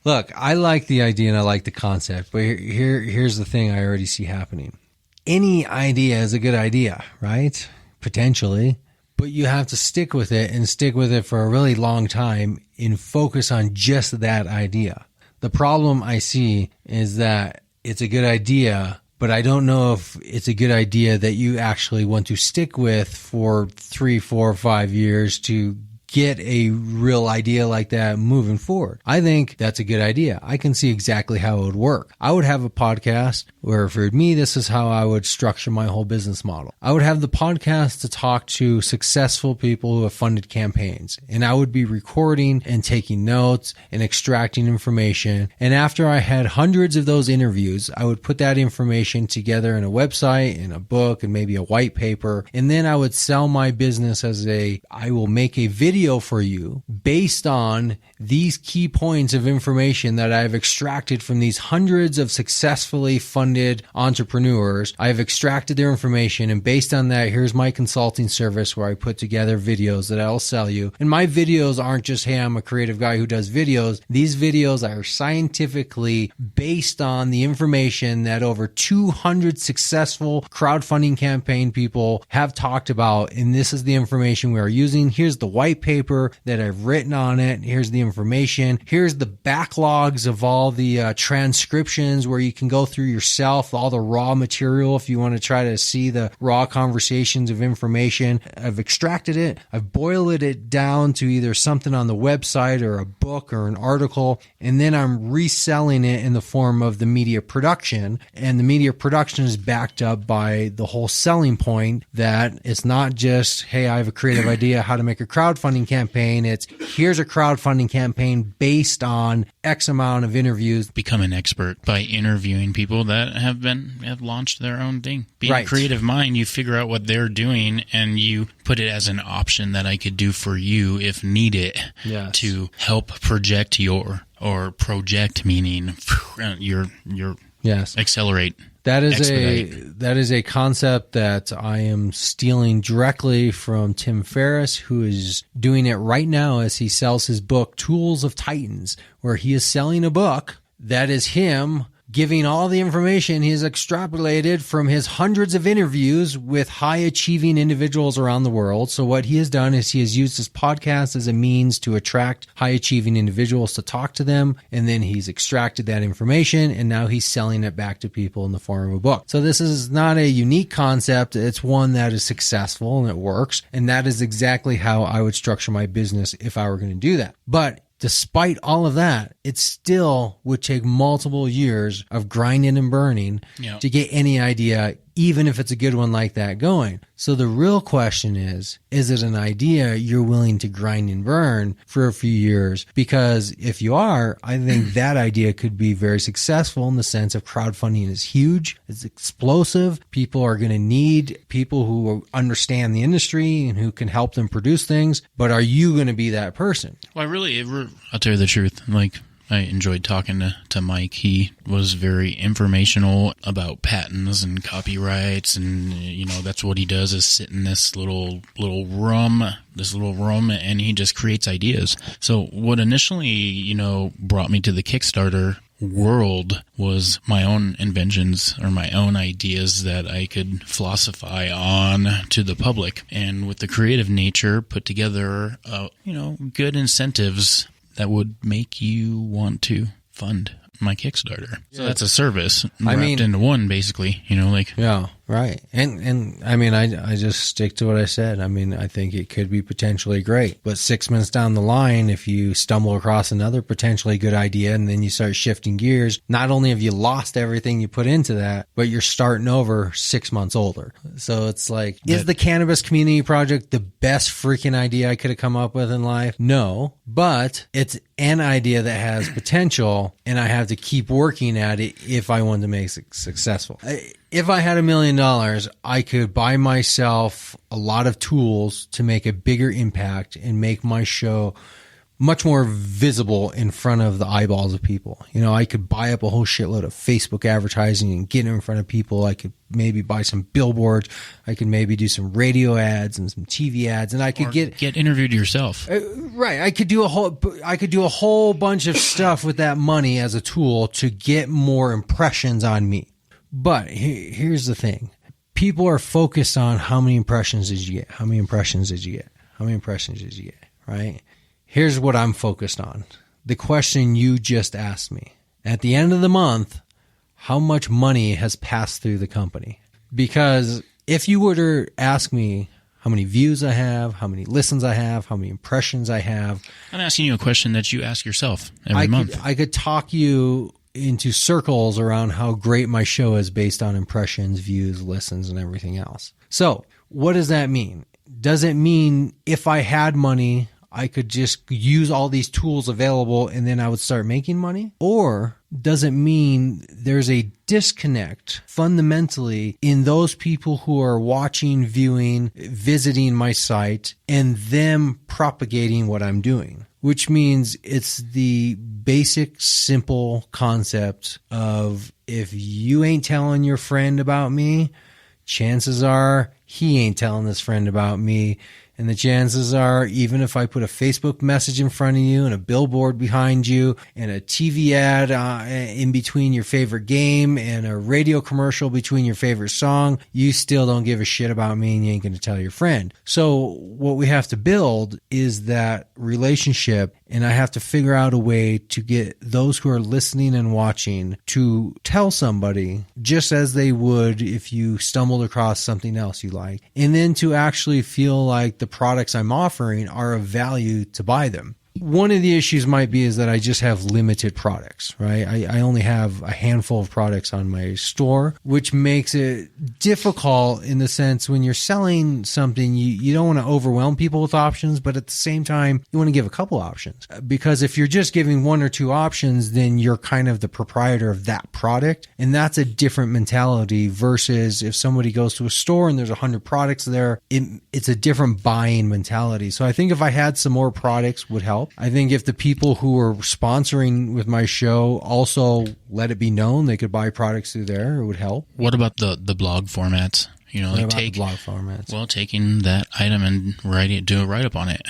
Look, I like the idea and I like the concept, but here's the thing I already see happening. Any idea is a good idea, right? Potentially. But you have to stick with it and stick with it for a really long time and focus on just that idea. The problem I see is that it's a good idea, but I don't know if it's a good idea that you actually want to stick with for 3, 4, 5 years to get a real idea like that moving forward. I think that's a good idea. I can see exactly how it would work. I would have a podcast where for me, this is how I would structure my whole business model. I would have the podcast to talk to successful people who have funded campaigns, and I would be recording and taking notes and extracting information. And after I had hundreds of those interviews, I would put that information together in a website, in a book, and maybe a white paper. And then I would sell my business as I will make a video for you based on these key points of information that I've extracted from these hundreds of successfully funded entrepreneurs. I've extracted their information, and based on that, here's my consulting service where I put together videos that I'll sell you. And my videos aren't just, hey, I'm a creative guy who does videos. These videos are scientifically based on the information that over 200 successful crowdfunding campaign people have talked about. And this is the information we are using. Here's the white paper that I've written on it. Here's the information. Here's the backlogs of all the transcriptions where you can go through yourself, all the raw material if you want to try to see the raw conversations of information. I've extracted it. I've boiled it down to either something on the website or a book or an article, and then I'm reselling it in the form of the media production. And the media production is backed up by the whole selling point that it's not just, hey, I have a creative idea how to make a crowdfunding campaign. It's here's a crowdfunding campaign based on X amount of interviews. Become an expert by interviewing people that have launched their own thing. Being a creative mind, you figure out what they're doing and you put it as an option that I could do for you if needed to help project project meaning your accelerate. That is a concept that I am stealing directly from Tim Ferriss, who is doing it right now as he sells his book, Tools of Titans, where he is selling a book that is him giving all the information he has extrapolated from his hundreds of interviews with high-achieving individuals around the world. So what he has done is he has used his podcast as a means to attract high-achieving individuals to talk to them, and then he's extracted that information, and now he's selling it back to people in the form of a book. So this is not a unique concept. It's one that is successful, and it works, and that is exactly how I would structure my business if I were going to do that. But despite all of that, it still would take multiple years of grinding and burning to get any idea, even if it's a good one like that, going. So the real question is it an idea you're willing to grind and burn for a few years? Because if you are, I think that idea could be very successful in the sense of crowdfunding is huge. It's explosive. People are going to need people who understand the industry and who can help them produce things. But are you going to be that person? Well, I'll tell you the truth. I enjoyed talking to Mike. He was very informational about patents and copyrights, and that's what he does is sit in this little room, and he just creates ideas. So what initially, brought me to the Kickstarter world was my own inventions or my own ideas that I could philosophize on to the public, and with the creative nature, put together, good incentives that would make you want to fund my Kickstarter. So that's a service wrapped into one, basically. Right. And I mean, I just stick to what I said. I mean, I think it could be potentially great. But 6 months down the line, if you stumble across another potentially good idea and then you start shifting gears, not only have you lost everything you put into that, but you're starting over 6 months older. So it's like, is the Cannabis Community Project the best freaking idea I could have come up with in life? No. But it's an idea that has potential, and I have to keep working at it if I want to make it successful. If I had $1 million, I could buy myself a lot of tools to make a bigger impact and make my show much more visible in front of the eyeballs of people. You know, I could buy up a whole shitload of Facebook advertising and get it in front of people. I could maybe buy some billboards. I could maybe do some radio ads and some TV ads, and I could get interviewed yourself. Right. I could do a whole bunch of stuff with that money as a tool to get more impressions on me. But here's the thing. People are focused on how many impressions did you get? How many impressions did you get? How many impressions did you get? Right? Here's what I'm focused on. The question you just asked me. At the end of the month, how much money has passed through the company? Because if you were to ask me how many views I have, how many listens I have, how many impressions I have. I'm asking you a question that you ask yourself every month. I could talk you into circles around how great my show is based on impressions, views, listens, and everything else. So what does that mean? Does it mean if I had money, I could just use all these tools available and then I would start making money? Or does it mean there's a disconnect fundamentally in those people who are watching, viewing, visiting my site and them propagating what I'm doing? Which means it's the basic, simple concept of if you ain't telling your friend about me, chances are he ain't telling his friend about me. And the chances are, even if I put a Facebook message in front of you and a billboard behind you and a TV ad in between your favorite game and a radio commercial between your favorite song, you still don't give a shit about me and you ain't going to tell your friend. So what we have to build is that relationship, and I have to figure out a way to get those who are listening and watching to tell somebody just as they would if you stumbled across something else you like, and then to actually feel like the products I'm offering are of value to buy them. One of the issues might be is that I just have limited products, right? I only have a handful of products on my store, which makes it difficult in the sense when you're selling something, you don't want to overwhelm people with options, but at the same time, you want to give a couple options. Because if you're just giving one or two options, then you're kind of the proprietor of that product. And that's a different mentality versus if somebody goes to a store and there's 100 products there, it's a different buying mentality. So I think if I had some more products would help. I think if the people who are sponsoring with my show also let it be known they could buy products through there, it would help. What about the blog formats? You know, like the blog formats. Well, taking that item and do a write-up on it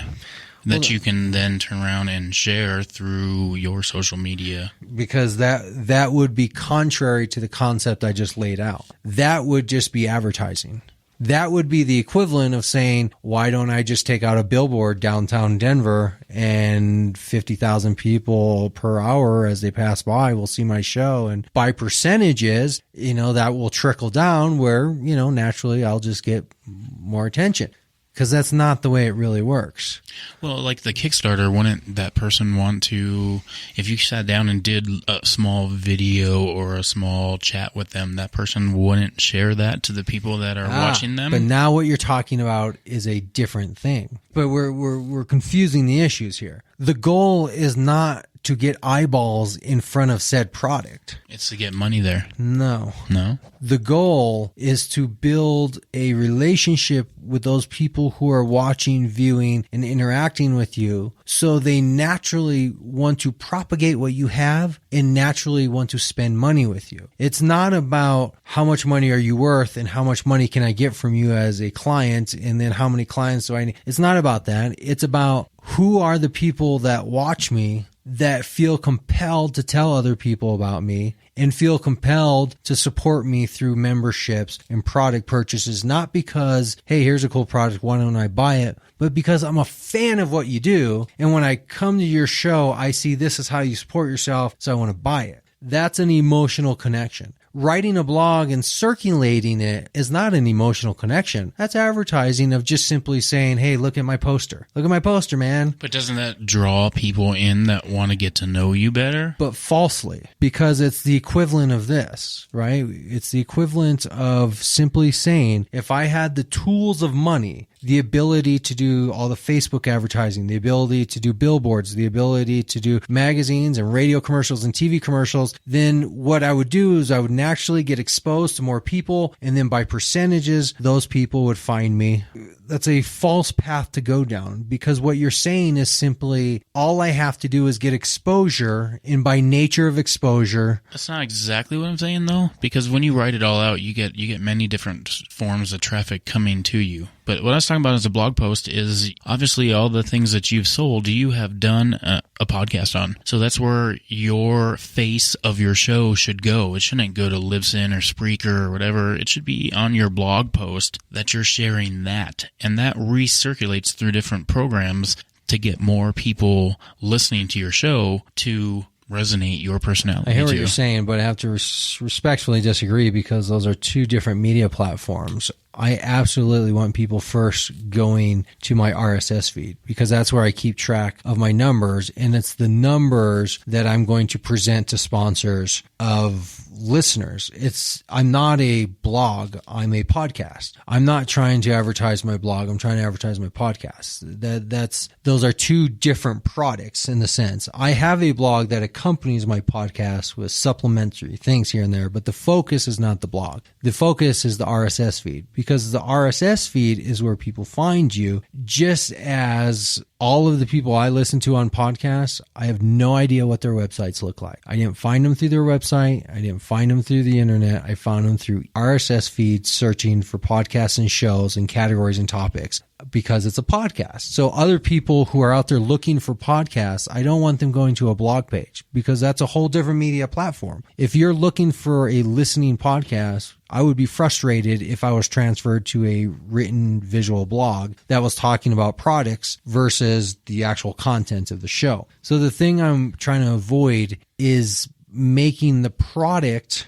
that you can then turn around and share through your social media. Because that would be contrary to the concept I just laid out. That would just be advertising. That would be the equivalent of saying, why don't I just take out a billboard downtown Denver and 50,000 people per hour as they pass by will see my show, and by percentages, that will trickle down where, naturally I'll just get more attention. Because that's not the way it really works. Well, like the Kickstarter, wouldn't that person want to, if you sat down and did a small video or a small chat with them, that person wouldn't share that to the people that are watching them? But now what you're talking about is a different thing. But we're confusing the issues here. The goal is not to get eyeballs in front of said product. It's to get money there. No. No? The goal is to build a relationship with those people who are watching, viewing, and interacting with you so they naturally want to propagate what you have and naturally want to spend money with you. It's not about how much money are you worth and how much money can I get from you as a client and then how many clients do I need. It's not about that. It's about who are the people that watch me that feel compelled to tell other people about me and feel compelled to support me through memberships and product purchases, not because, hey, here's a cool product, why don't I buy it, but because I'm a fan of what you do. And when I come to your show, I see this is how you support yourself, so I want to buy it. That's an emotional connection. Writing a blog and circulating it is not an emotional connection. That's advertising of just simply saying, hey, look at my poster. Look at my poster, man. But doesn't that draw people in that want to get to know you better? But falsely, because it's the equivalent of this, right? It's the equivalent of simply saying, if I had the tools of money, the ability to do all the Facebook advertising, the ability to do billboards, the ability to do magazines and radio commercials and TV commercials, then what I would do is I would naturally get exposed to more people, and then by percentages, those people would find me. That's a false path to go down, because what you're saying is simply all I have to do is get exposure, and by nature of exposure. That's not exactly what I'm saying, though, because when you write it all out, you get many different forms of traffic coming to you. But what I was talking about as a blog post is obviously all the things that you've sold, you have done a podcast on. So that's where your face of your show should go. It shouldn't go to Libsyn or Spreaker or whatever. It should be on your blog post that you're sharing that. And that recirculates through different programs to get more people listening to your show to resonate your personality. I hear what you're saying, but I have to respectfully disagree, because those are two different media platforms. I absolutely want people first going to my RSS feed, because that's where I keep track of my numbers, and it's the numbers that I'm going to present to sponsors of listeners. I'm not a blog, I'm a podcast. I'm not trying to advertise my blog, I'm trying to advertise my podcast. Those are two different products in the sense. I have a blog that accompanies my podcast with supplementary things here and there, but the focus is not the blog. The focus is the RSS feed, because the RSS feed is where people find you. Just as all of the people I listen to on podcasts, I have no idea what their websites look like. I didn't find them through their website. I didn't find them through the internet. I found them through RSS feeds, searching for podcasts and shows and categories and topics, because it's a podcast. So other people who are out there looking for podcasts, I don't want them going to a blog page, because that's a whole different media platform. If you're looking for a listening podcast, I would be frustrated if I was transferred to a written visual blog that was talking about products versus the actual content of the show. So the thing I'm trying to avoid is making the product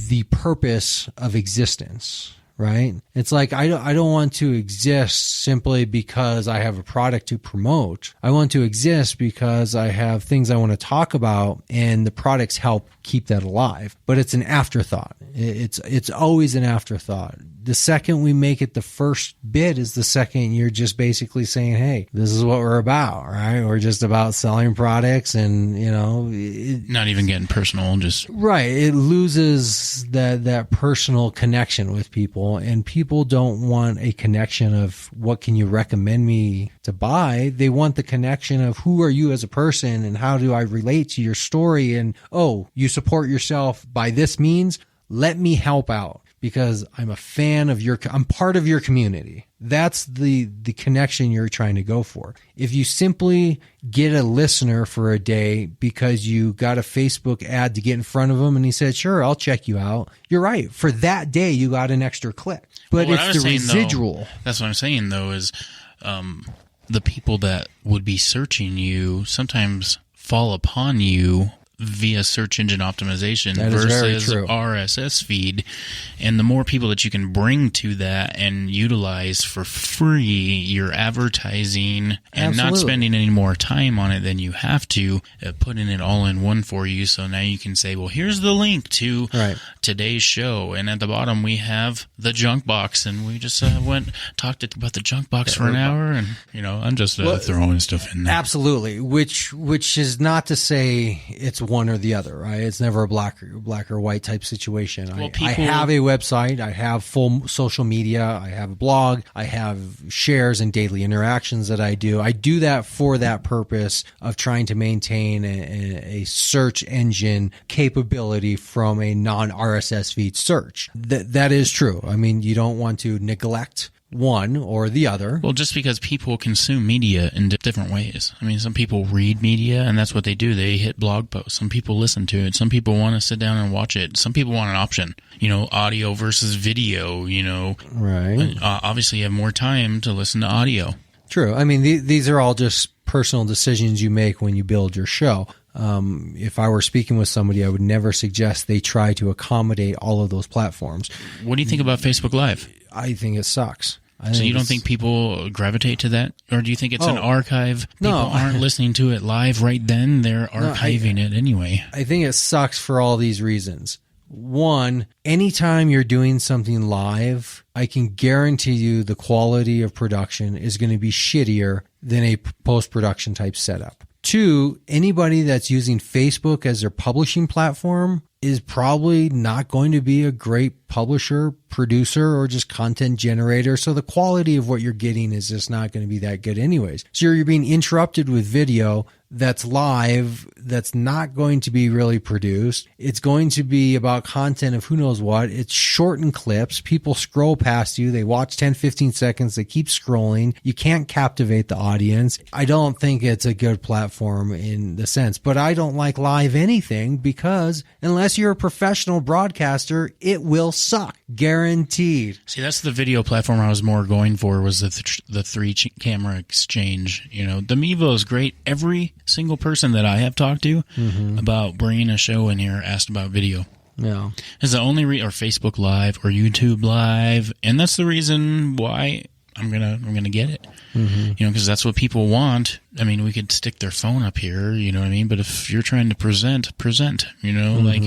the purpose of existence. Right? It's like I don't want to exist simply because I have a product to promote. I want to exist because I have things I want to talk about, and the products help keep that alive. But it's an afterthought. It's always an afterthought. The second we make it the first bit is the second you're just basically saying, hey, this is what we're about, right? We're just about selling products, and, not even getting personal, just right. It loses that personal connection with people, and people don't want a connection of what can you recommend me to buy. They want the connection of who are you as a person, and how do I relate to your story, and you support yourself by this means. Let me help out, because I'm a fan of I'm part of your community. That's the connection you're trying to go for. If you simply get a listener for a day because you got a Facebook ad to get in front of him and he said, sure, I'll check you out. You're right. For that day, you got an extra click. But it's the residual. That's what I'm saying, though, is the people that would be searching you sometimes fall upon you via search engine optimization versus RSS feed. And the more people that you can bring to that and utilize for free, you're advertising and not spending any more time on it than you have to, putting it all in one for you. So now you can say, well, here's the link to today's show. And at the bottom, we have the junk box. And we just talked about the junk box for an hour. And, I'm just throwing stuff in there. Absolutely. Which is not to say it's one or the other, right? It's never a black or white type situation. Well, I have a website. I have full social media. I have a blog. I have shares and daily interactions that I do. I do that for that purpose of trying to maintain a search engine capability from a non-RSS feed search. That is true. I mean, you don't want to neglect one or the other. Well, just because people consume media in different ways. I mean, some people read media, and that's what they do. They hit blog posts. Some people listen to it. Some people want to sit down and watch it. Some people want an option, audio versus video, Right. Obviously, you have more time to listen to audio. True. I mean, these are all just personal decisions you make when you build your show. If I were speaking with somebody, I would never suggest they try to accommodate all of those platforms. What do you think about Facebook Live? I think it sucks. So you don't think people gravitate to that? Or do you think it's an archive? People aren't listening to it live right then. They're archiving it anyway. I think it sucks for all these reasons. One, anytime you're doing something live, I can guarantee you the quality of production is going to be shittier than a post-production type setup. Two, anybody that's using Facebook as their publishing platform is probably not going to be a great publisher, producer, or just content generator. So the quality of what you're getting is just not going to be that good anyways. So you're being interrupted with video that's live, that's not going to be really produced. It's going to be about content of who knows what. It's shortened clips. People scroll past you. They watch 10, 15 seconds. They keep scrolling. You can't captivate the audience. I don't think it's a good platform in the sense, but I don't like live anything because unless you're a professional broadcaster, it will suck. Guaranteed. See, that's the video platform I was more going for, was the three camera exchange. You know, the Mevo is great. Every single person that I have talked to about bringing a show in here asked about video. Yeah. It's the only or Facebook Live or YouTube Live, and that's the reason why I'm gonna get it. You know, because that's what people want. I mean, we could stick their phone up here, you know what I mean? But if you're trying to present, you know, like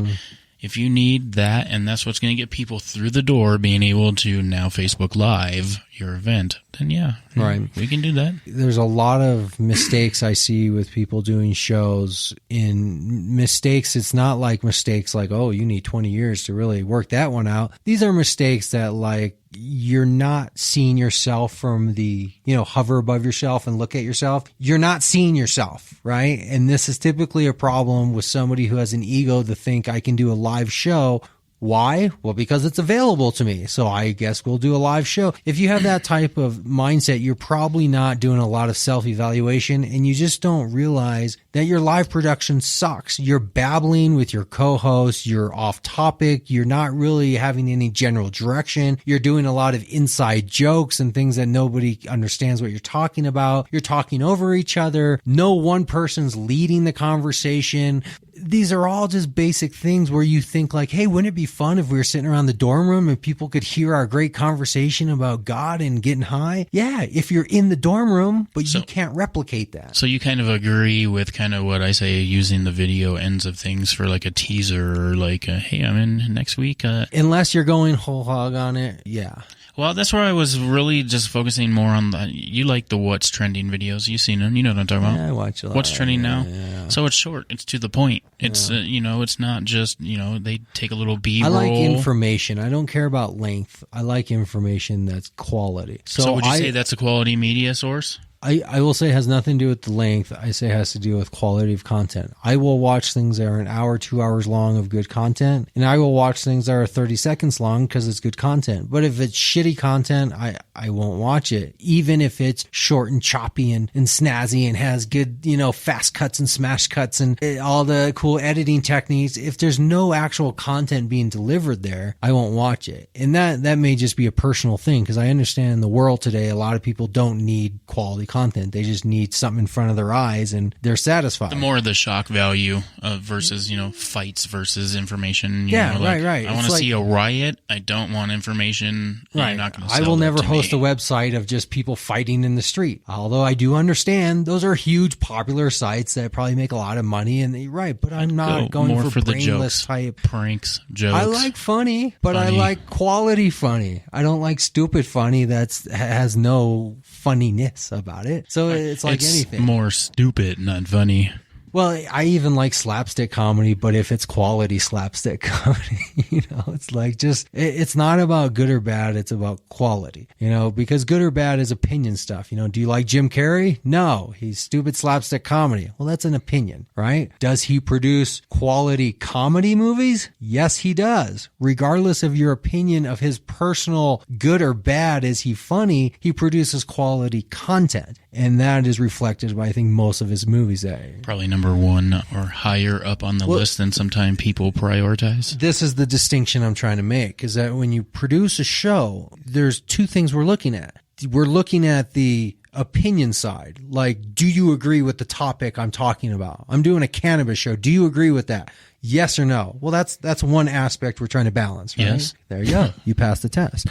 if you need that, and that's what's going to get people through the door, being able to now Facebook Live your event, then yeah, right, we can do that. There's a lot of mistakes I see with people doing shows. In mistakes, it's not like mistakes like, oh, you need 20 years to really work that one out. These are mistakes that, like, you're not seeing yourself from the, you know, hover above yourself and look at yourself. You're not seeing yourself, right? And this is typically a problem with somebody who has an ego to think I can do a live show. Why? Well, because it's available to me. So I guess we'll do a live show. If you have that type of mindset, you're probably not doing a lot of self-evaluation, and you just don't realize that your live production sucks. You're babbling with your co-host. You're off topic. You're not really having any general direction. You're doing a lot of inside jokes and things that nobody understands what you're talking about. You're talking over each other. No one person's leading the conversation. These are all just basic things where you think like, hey, wouldn't it be fun if we were sitting around the dorm room and people could hear our great conversation about God and getting high? Yeah, if you're in the dorm room, but you can't replicate that. So you kind of agree with kind of what I say, using the video ends of things for like a teaser or like, hey, I'm in next week. Unless you're going whole hog on it, yeah. Well, that's where I was really just focusing more on you like the what's trending videos. You've seen them. You know what I'm talking about. Yeah, I watch a lot. What's trending now? Yeah. So it's short. It's to the point. It's, you know, it's not just, you know, they take a little B-roll. I like information. I don't care about length. I like information that's quality. So would you say that's a quality media source? I will say it has nothing to do with the length. I say it has to do with quality of content. I will watch things that are an hour, 2 hours long of good content, and I will watch things that are 30 seconds long because it's good content. But if it's shitty content, I won't watch it, even if it's short and choppy and snazzy and has good, you know, fast cuts and smash cuts and all the cool editing techniques. If there's no actual content being delivered there, I won't watch it. And that may just be a personal thing, because I understand in the world today, a lot of people don't need quality content. They just need something in front of their eyes and they're satisfied. The more the shock value versus, you know, fights versus information. You know, like, right. I want to see a riot. I don't want information. Right. You're not going to I will never host a website of just people fighting in the street. Although I do understand those are huge popular sites that probably make a lot of money, and right, but I'm not going more for the brainless jokes, type pranks, jokes. I like funny, but I like quality funny. I don't like stupid funny that has no funniness about it. So it's like anything. More stupid, not funny. Well, I even like slapstick comedy, but if it's quality slapstick comedy, you know, it's like just, it's not about good or bad. It's about quality, you know, because good or bad is opinion stuff. You know, do you like Jim Carrey? No, he's stupid slapstick comedy. Well, that's an opinion, right? Does he produce quality comedy movies? Yes, he does. Regardless of your opinion of his personal good or bad, is he funny? He produces quality content. And that is reflected by, I think, most of his movies. Probably number one or higher up on the list than sometimes people prioritize. This is the distinction I'm trying to make, is that when you produce a show, there's two things we're looking at. We're looking at the opinion side. Like, do you agree with the topic I'm talking about? I'm doing a cannabis show. Do you agree with that? Yes or no? Well, that's one aspect we're trying to balance, right? Yes. There you go. You passed the test.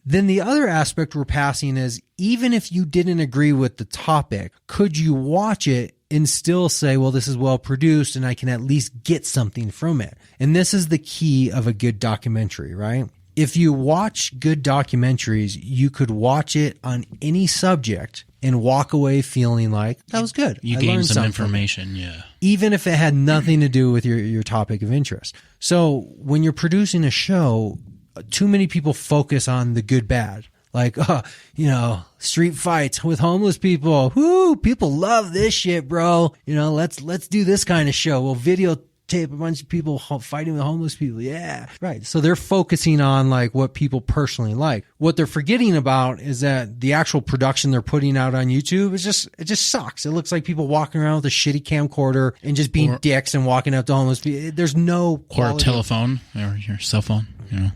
Then the other aspect we're passing is, even if you didn't agree with the topic, could you watch it and still say, well, this is well produced and I can at least get something from it? And this is the key of a good documentary, right? If you watch good documentaries, you could watch it on any subject and walk away feeling like that was good. You I gained learned some something. information, yeah. Even if it had nothing to do with your topic of interest. So when you're producing a show, too many people focus on the good bad. Like, street fights with homeless people. Whoo, people love this shit, bro. Let's do this kind of show. We'll videotape a bunch of people fighting with homeless people. Yeah. Right. So they're focusing on like what people personally like. What they're forgetting about is that the actual production they're putting out on YouTube it just sucks. It looks like people walking around with a shitty camcorder and just being dicks and walking up to homeless people. There's no quality. Or a telephone or your cell phone.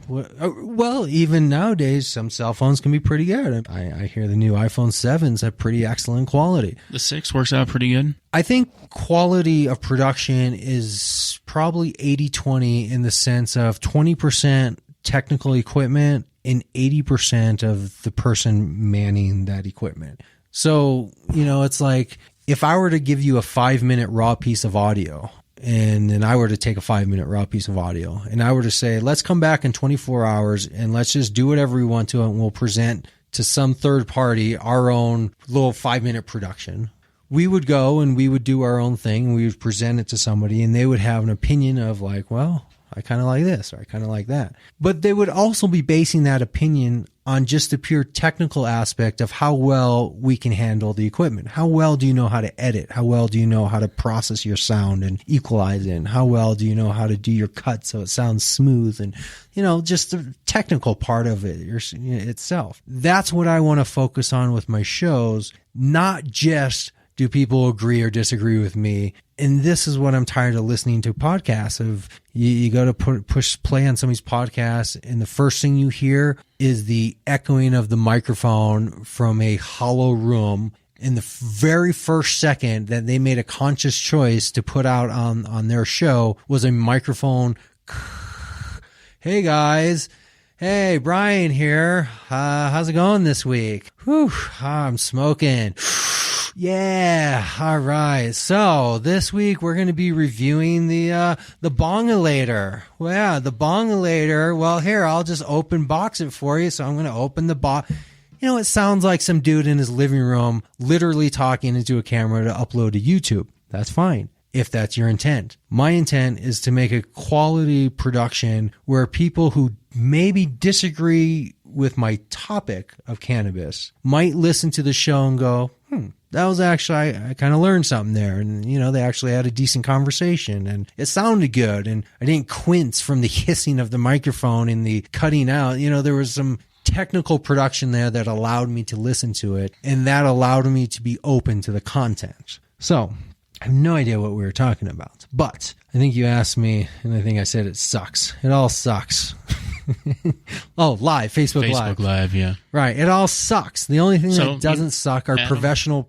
Well, even nowadays, some cell phones can be pretty good. I hear the new iPhone 7s have pretty excellent quality. The 6 works out pretty good. I think quality of production is probably 80-20 in the sense of 20% technical equipment and 80% of the person manning that equipment. So, it's like if I were to give you a 5-minute raw piece of audio, and then I were to take a 5-minute raw piece of audio and I were to say, let's come back in 24 hours and let's just do whatever we want to, and we'll present to some third party our own little 5-minute production. We would go and we would do our own thing and we would present it to somebody and they would have an opinion of like, well, I kind of like this or I kind of like that. But they would also be basing that opinion on just the pure technical aspect of how well we can handle the equipment. How well do you know how to edit? How well do you know how to process your sound and equalize it? How well do you know how to do your cut so it sounds smooth? And, just the technical part of it itself. That's what I want to focus on with my shows, not just do people agree or disagree with me. And this is what I'm tired of listening to podcasts of. You go to push play on somebody's podcast and the first thing you hear is the echoing of the microphone from a hollow room. In the very first second that they made a conscious choice to put out on their show was a microphone. Hey guys. Hey, Brian here. How's it going this week? Whew, I'm smoking. Yeah, all right. So this week we're going to be reviewing the Bongulator. Well, yeah, the Bongulator. Well, here, I'll just open box it for you. So I'm going to open the box. It sounds like some dude in his living room literally talking into a camera to upload to YouTube. That's fine, if that's your intent. My intent is to make a quality production where people who maybe disagree with my topic of cannabis might listen to the show and go, that was actually, I kind of learned something there. And, they actually had a decent conversation and it sounded good. And I didn't quince from the hissing of the microphone and the cutting out. There was some technical production there that allowed me to listen to it. And that allowed me to be open to the content. So I have no idea what we were talking about, but I think you asked me and I think I said it sucks. It all sucks. Oh, live, Facebook Live. Facebook Live, yeah. Right. It all sucks. The only thing that doesn't suck are professional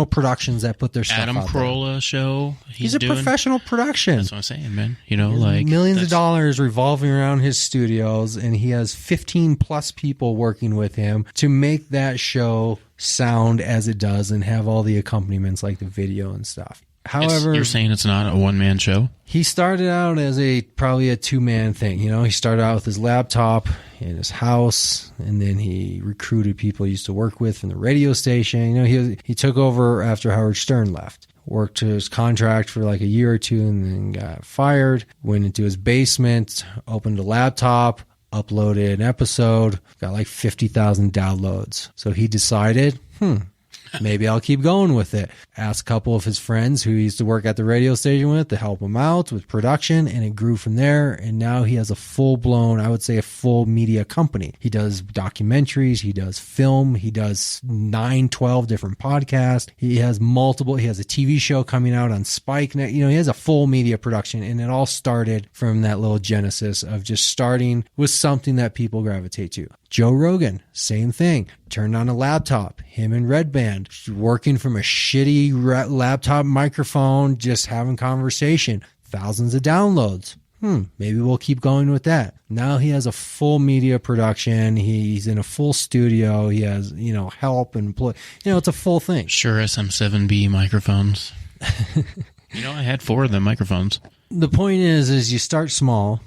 productions that put their stuff Adam out Carolla show. He's a professional production. That's what I'm saying, man. Millions of dollars revolving around his studios, and he has 15 plus people working with him to make that show sound as it does and have all the accompaniments like the video and stuff. However, you're saying it's not a one-man show? He started out as probably a two-man thing. He started out with his laptop in his house, and then he recruited people he used to work with from the radio station. He took over after Howard Stern left. Worked his contract for like a year or two and then got fired. Went into his basement, opened a laptop, uploaded an episode, got like 50,000 downloads. So he decided, maybe I'll keep going with it. Asked a couple of his friends who he used to work at the radio station with to help him out with production, and it grew from there. And now he has a full-blown, I would say a full media company. He does documentaries, he does film, he does 9-12 different podcasts. He has a TV show coming out on Spike. He has a full media production, and it all started from that little genesis of just starting with something that people gravitate to. Joe Rogan, same thing. Turned on a laptop, him and Red Band, working from a shitty laptop microphone, just having conversation. Thousands of downloads. Maybe we'll keep going with that. Now he has a full media production. He's in a full studio. He has, help and it's a full thing. Sure, SM7B microphones. I had 4 of them microphones. The point is you start small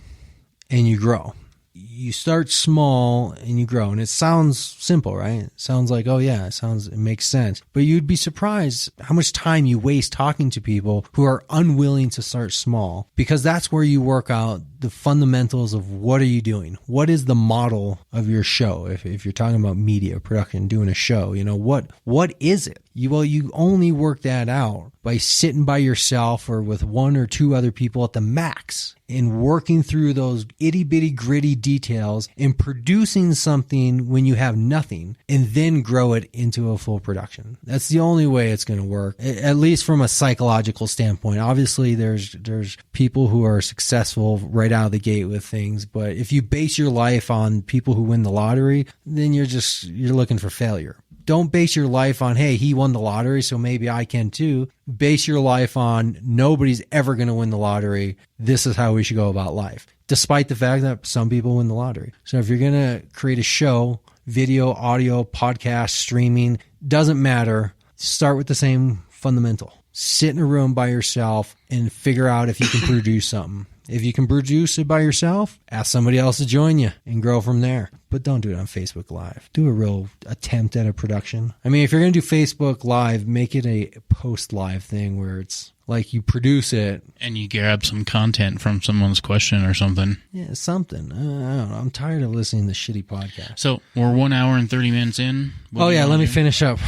and you grow. You start small and you grow. And it sounds simple, right? It sounds like, oh yeah, it makes sense. But you'd be surprised how much time you waste talking to people who are unwilling to start small, because that's where you work out the fundamentals of what are you doing? What is the model of your show? If you're talking about media production, doing a show, what is it? You only work that out by sitting by yourself or with 1 or 2 other people at the max and working through those itty bitty gritty details and producing something when you have nothing, and then grow it into a full production. That's the only way it's going to work, at least from a psychological standpoint. Obviously there's people who are successful right out of the gate with things, but if you base your life on people who win the lottery, then you're looking for failure. Don't base your life on, hey, he won the lottery, so maybe I can too. Base your life on, nobody's ever going to win the lottery. This is how we should go about life, despite the fact that some people win the lottery. So if you're going to create a show, video, audio, podcast, streaming, doesn't matter. Start with the same fundamental. Sit in a room by yourself and figure out if you can produce something. If you can produce it by yourself, ask somebody else to join you and grow from there. But don't do it on Facebook Live. Do a real attempt at a production. I mean, if you're going to do Facebook Live, make it a post-live thing where it's like you produce it. And you grab some content from someone's question or something. Yeah, something. I don't know. I'm tired of listening to shitty podcasts. So we're 1 hour and 30 minutes in. Let me finish up.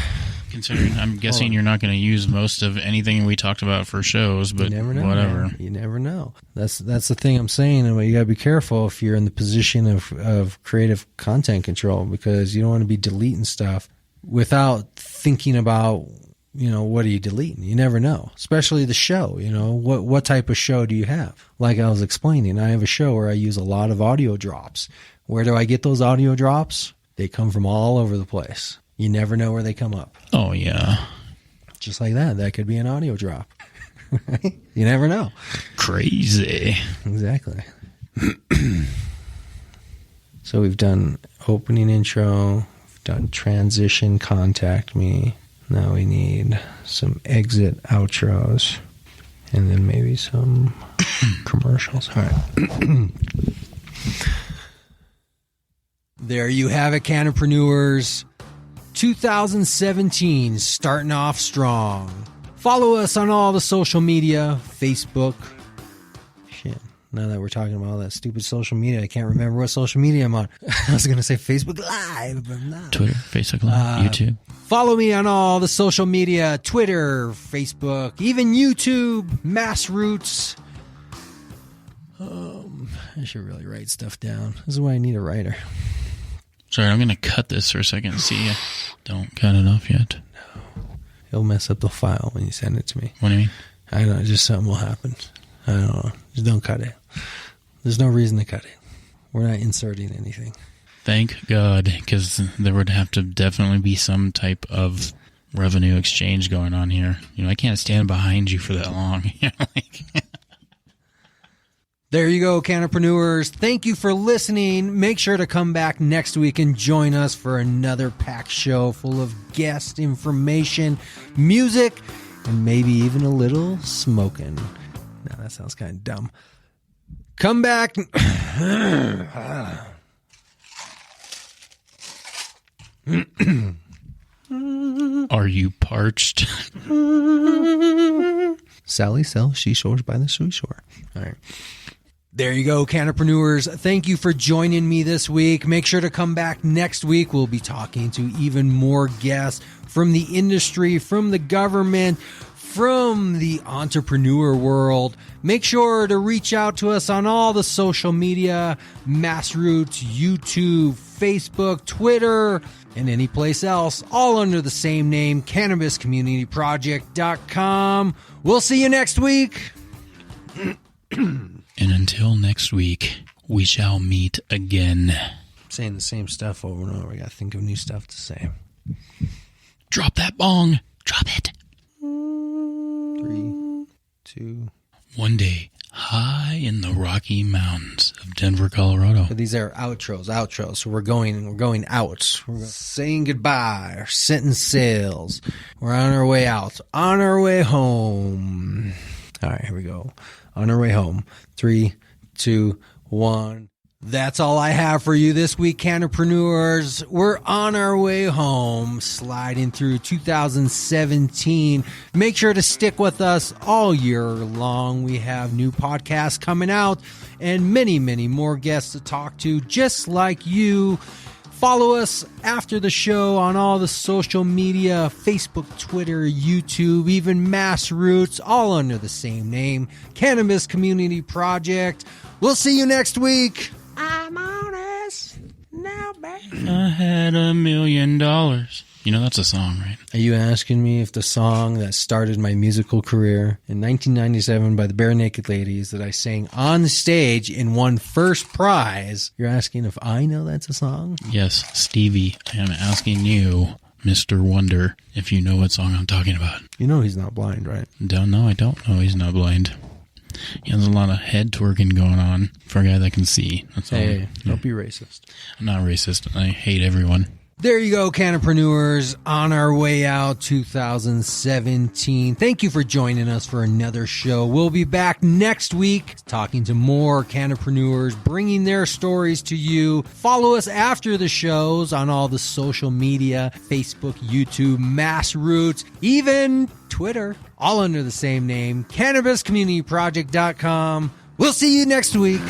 Considering, I'm guessing you're not going to use most of anything we talked about for shows, but you never know, whatever. Man. You never know. That's the thing I'm saying. And you got to be careful if you're in the position of creative content control, because you don't want to be deleting stuff without thinking about, what are you deleting? You never know, especially the show. What type of show do you have? Like I was explaining, I have a show where I use a lot of audio drops. Where do I get those audio drops? They come from all over the place. You never know where they come up. Oh, yeah. Just like that. That could be an audio drop. Right? You never know. Crazy. Exactly. So we've done opening intro. We've done transition, contact me. Now we need some exit outros. And then maybe some commercials. All right. There you have it, Cannapreneurs. 2017 starting off strong. Follow us on all the social media, Facebook. Shit, now that we're talking about all that stupid social media, I can't remember what social media I'm on. I was going to say Facebook Live, but I'm not. Twitter, Facebook Live, YouTube. Follow me on all the social media, Twitter, Facebook, even YouTube, Mass Roots. I should really write stuff down. This is why I need a writer. Sorry, I'm going to cut this for a second. See ya. Don't cut it off yet. No. It'll mess up the file when you send it to me. What do you mean? I don't know. Just something will happen. I don't know. Just don't cut it. There's no reason to cut it. We're not inserting anything. Thank God, because there would have to definitely be some type of revenue exchange going on here. I can't stand behind you for that long. There you go, Cannapreneurs. Thank you for listening. Make sure to come back next week and join us for another packed show full of guest information, music, and maybe even a little smoking. Now, that sounds kind of dumb. Come back. Are you parched? Sally sells seashores by the seashore. All right. There you go, Cannapreneurs. Thank you for joining me this week. Make sure to come back next week. We'll be talking to even more guests from the industry, from the government, from the entrepreneur world. Make sure to reach out to us on all the social media, Massroots, YouTube, Facebook, Twitter, and any place else, all under the same name, CannabisCommunityProject.com. We'll see you next week. And until next week, we shall meet again. saying the same stuff over and over. We got to think of new stuff to say. Drop that bong. Drop it. 3, 2. One day, high in the Rocky Mountains of Denver, Colorado. But these are outros. So we're going out. We're saying goodbye. Or setting sails. We're on our way out. On our way home. All right, here we go. On our way home. 3, 2, 1. That's all I have for you this week, Cannapreneurs. We're on our way home, sliding through 2017. Make sure to stick with us all year long. We have new podcasts coming out and many, many more guests to talk to, just like you. Follow us after the show on all the social media, Facebook, Twitter, YouTube, even Mass Roots, all under the same name, Cannabis Community Project. We'll see you next week. I'm honest now, baby. I had $1 million. You know that's a song, right? Are you asking me if the song that started my musical career in 1997 by the Bare Naked Ladies that I sang on stage and won first prize, you're asking if I know that's a song? Yes, Stevie, I am asking you, Mr. Wonder, if you know what song I'm talking about. You know he's not blind, right? Don't know. I don't know he's not blind. He has a lot of head twerking going on for a guy that can see. That's all. Hey, don't be racist. I'm not racist. I hate everyone. There you go, Cannapreneurs, on our way out 2017. Thank you for joining us for another show. We'll be back next week talking to more Cannapreneurs, bringing their stories to you. Follow us after the shows on all the social media, Facebook, YouTube, Mass Roots, even Twitter, all under the same name, CannabisCommunityProject.com. We'll see you next week.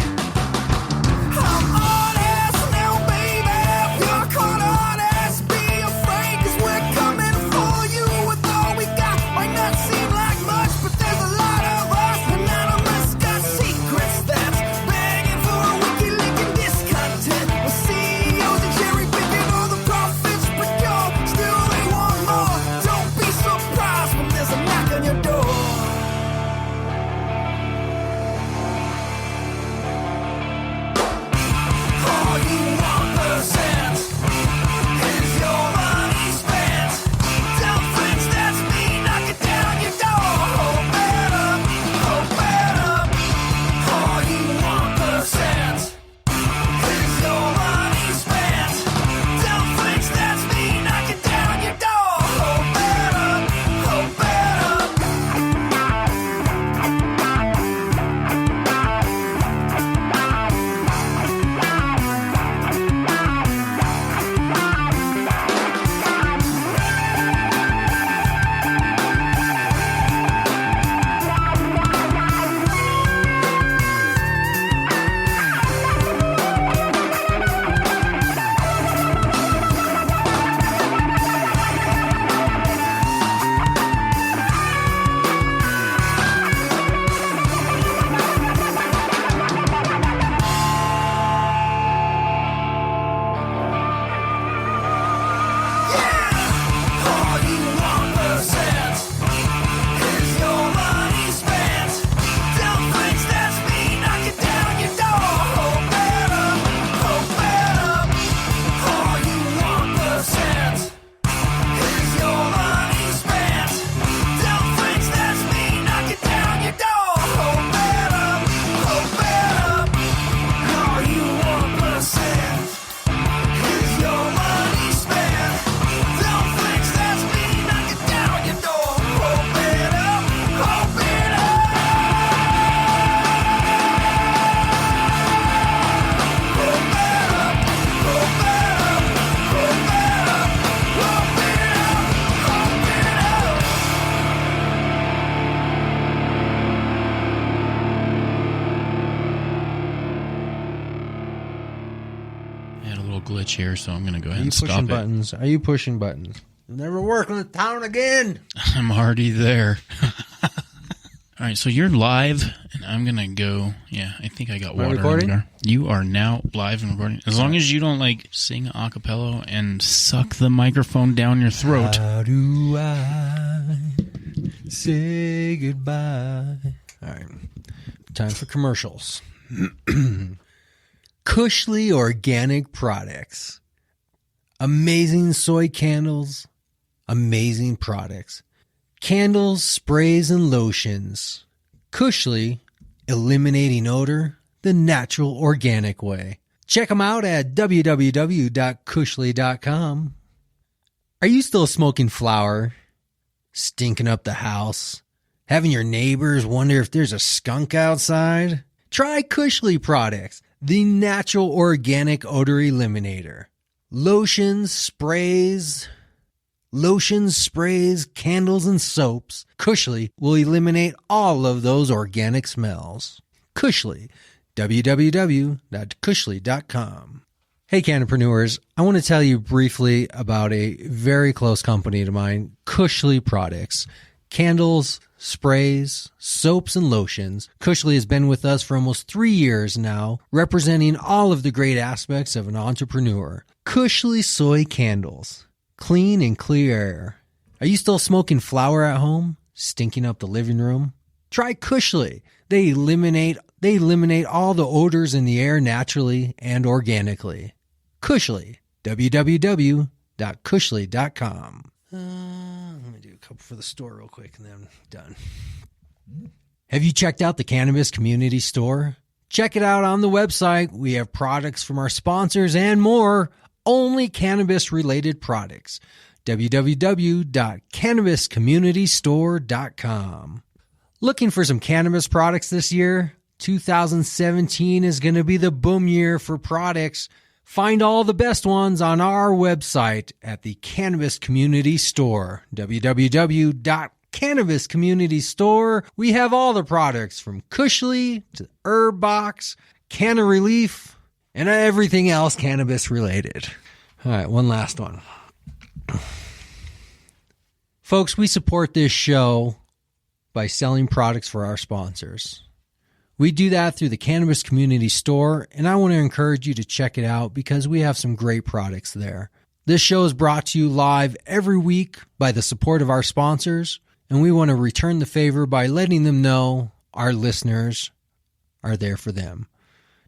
glitch here, so I'm going to go ahead and stop it. Are you pushing buttons? Are you pushing buttons? You'll never work in the town again. I'm already there. All right, so you're live, and I'm going to go. Yeah, I think I got water. Recording? In there. You are now live and recording. As long as you don't, like, sing a cappella and suck the microphone down your throat. How do I say goodbye? All right, time for commercials. Cushley Organic Products. Amazing soy candles, amazing products. Candles, sprays, and lotions. Cushley, eliminating odor the natural organic way. Check them out at www.cushley.com. Are you still smoking flower? Stinking up the house? Having your neighbors wonder if there's a skunk outside? Try Cushley products, the natural organic odor eliminator. Lotions, sprays, candles, and soaps. Cushley will eliminate all of those organic smells. Cushley, www.cushley.com. Hey, Cannapreneurs, I want to tell you briefly about a very close company to mine, Cushley Products. Candles, sprays, soaps, and lotions. Cushley has been with us for almost 3 years now, representing all of the great aspects of an entrepreneur. Cushley Soy Candles. Clean and clear air. Are you still smoking flower at home? Stinking up the living room? Try Cushley. They eliminate all the odors in the air naturally and organically. Cushley. www.cushley.com. Let me do a couple for the store real quick and then I'm done. Have you checked out the Cannabis Community Store? Check it out on the website. We have products from our sponsors and more. Only cannabis-related products. www.cannabiscommunitystore.com. Looking for some cannabis products this year? 2017 is going to be the boom year for products. Find all the best ones on our website at the Cannabis Community Store. www.cannabiscommunitystore. We have all the products from Cushley to Herb Box, Canna Relief, and everything else cannabis related. All right, one last one. Folks, we support this show by selling products for our sponsors. We do that through the Cannabis Community Store, and I want to encourage you to check it out because we have some great products there. This show is brought to you live every week by the support of our sponsors, and we want to return the favor by letting them know our listeners are there for them.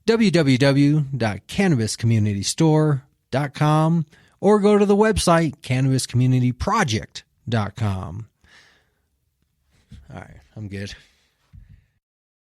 www.cannabiscommunitystore.com or go to the website cannabiscommunityproject.com. All right, I'm good.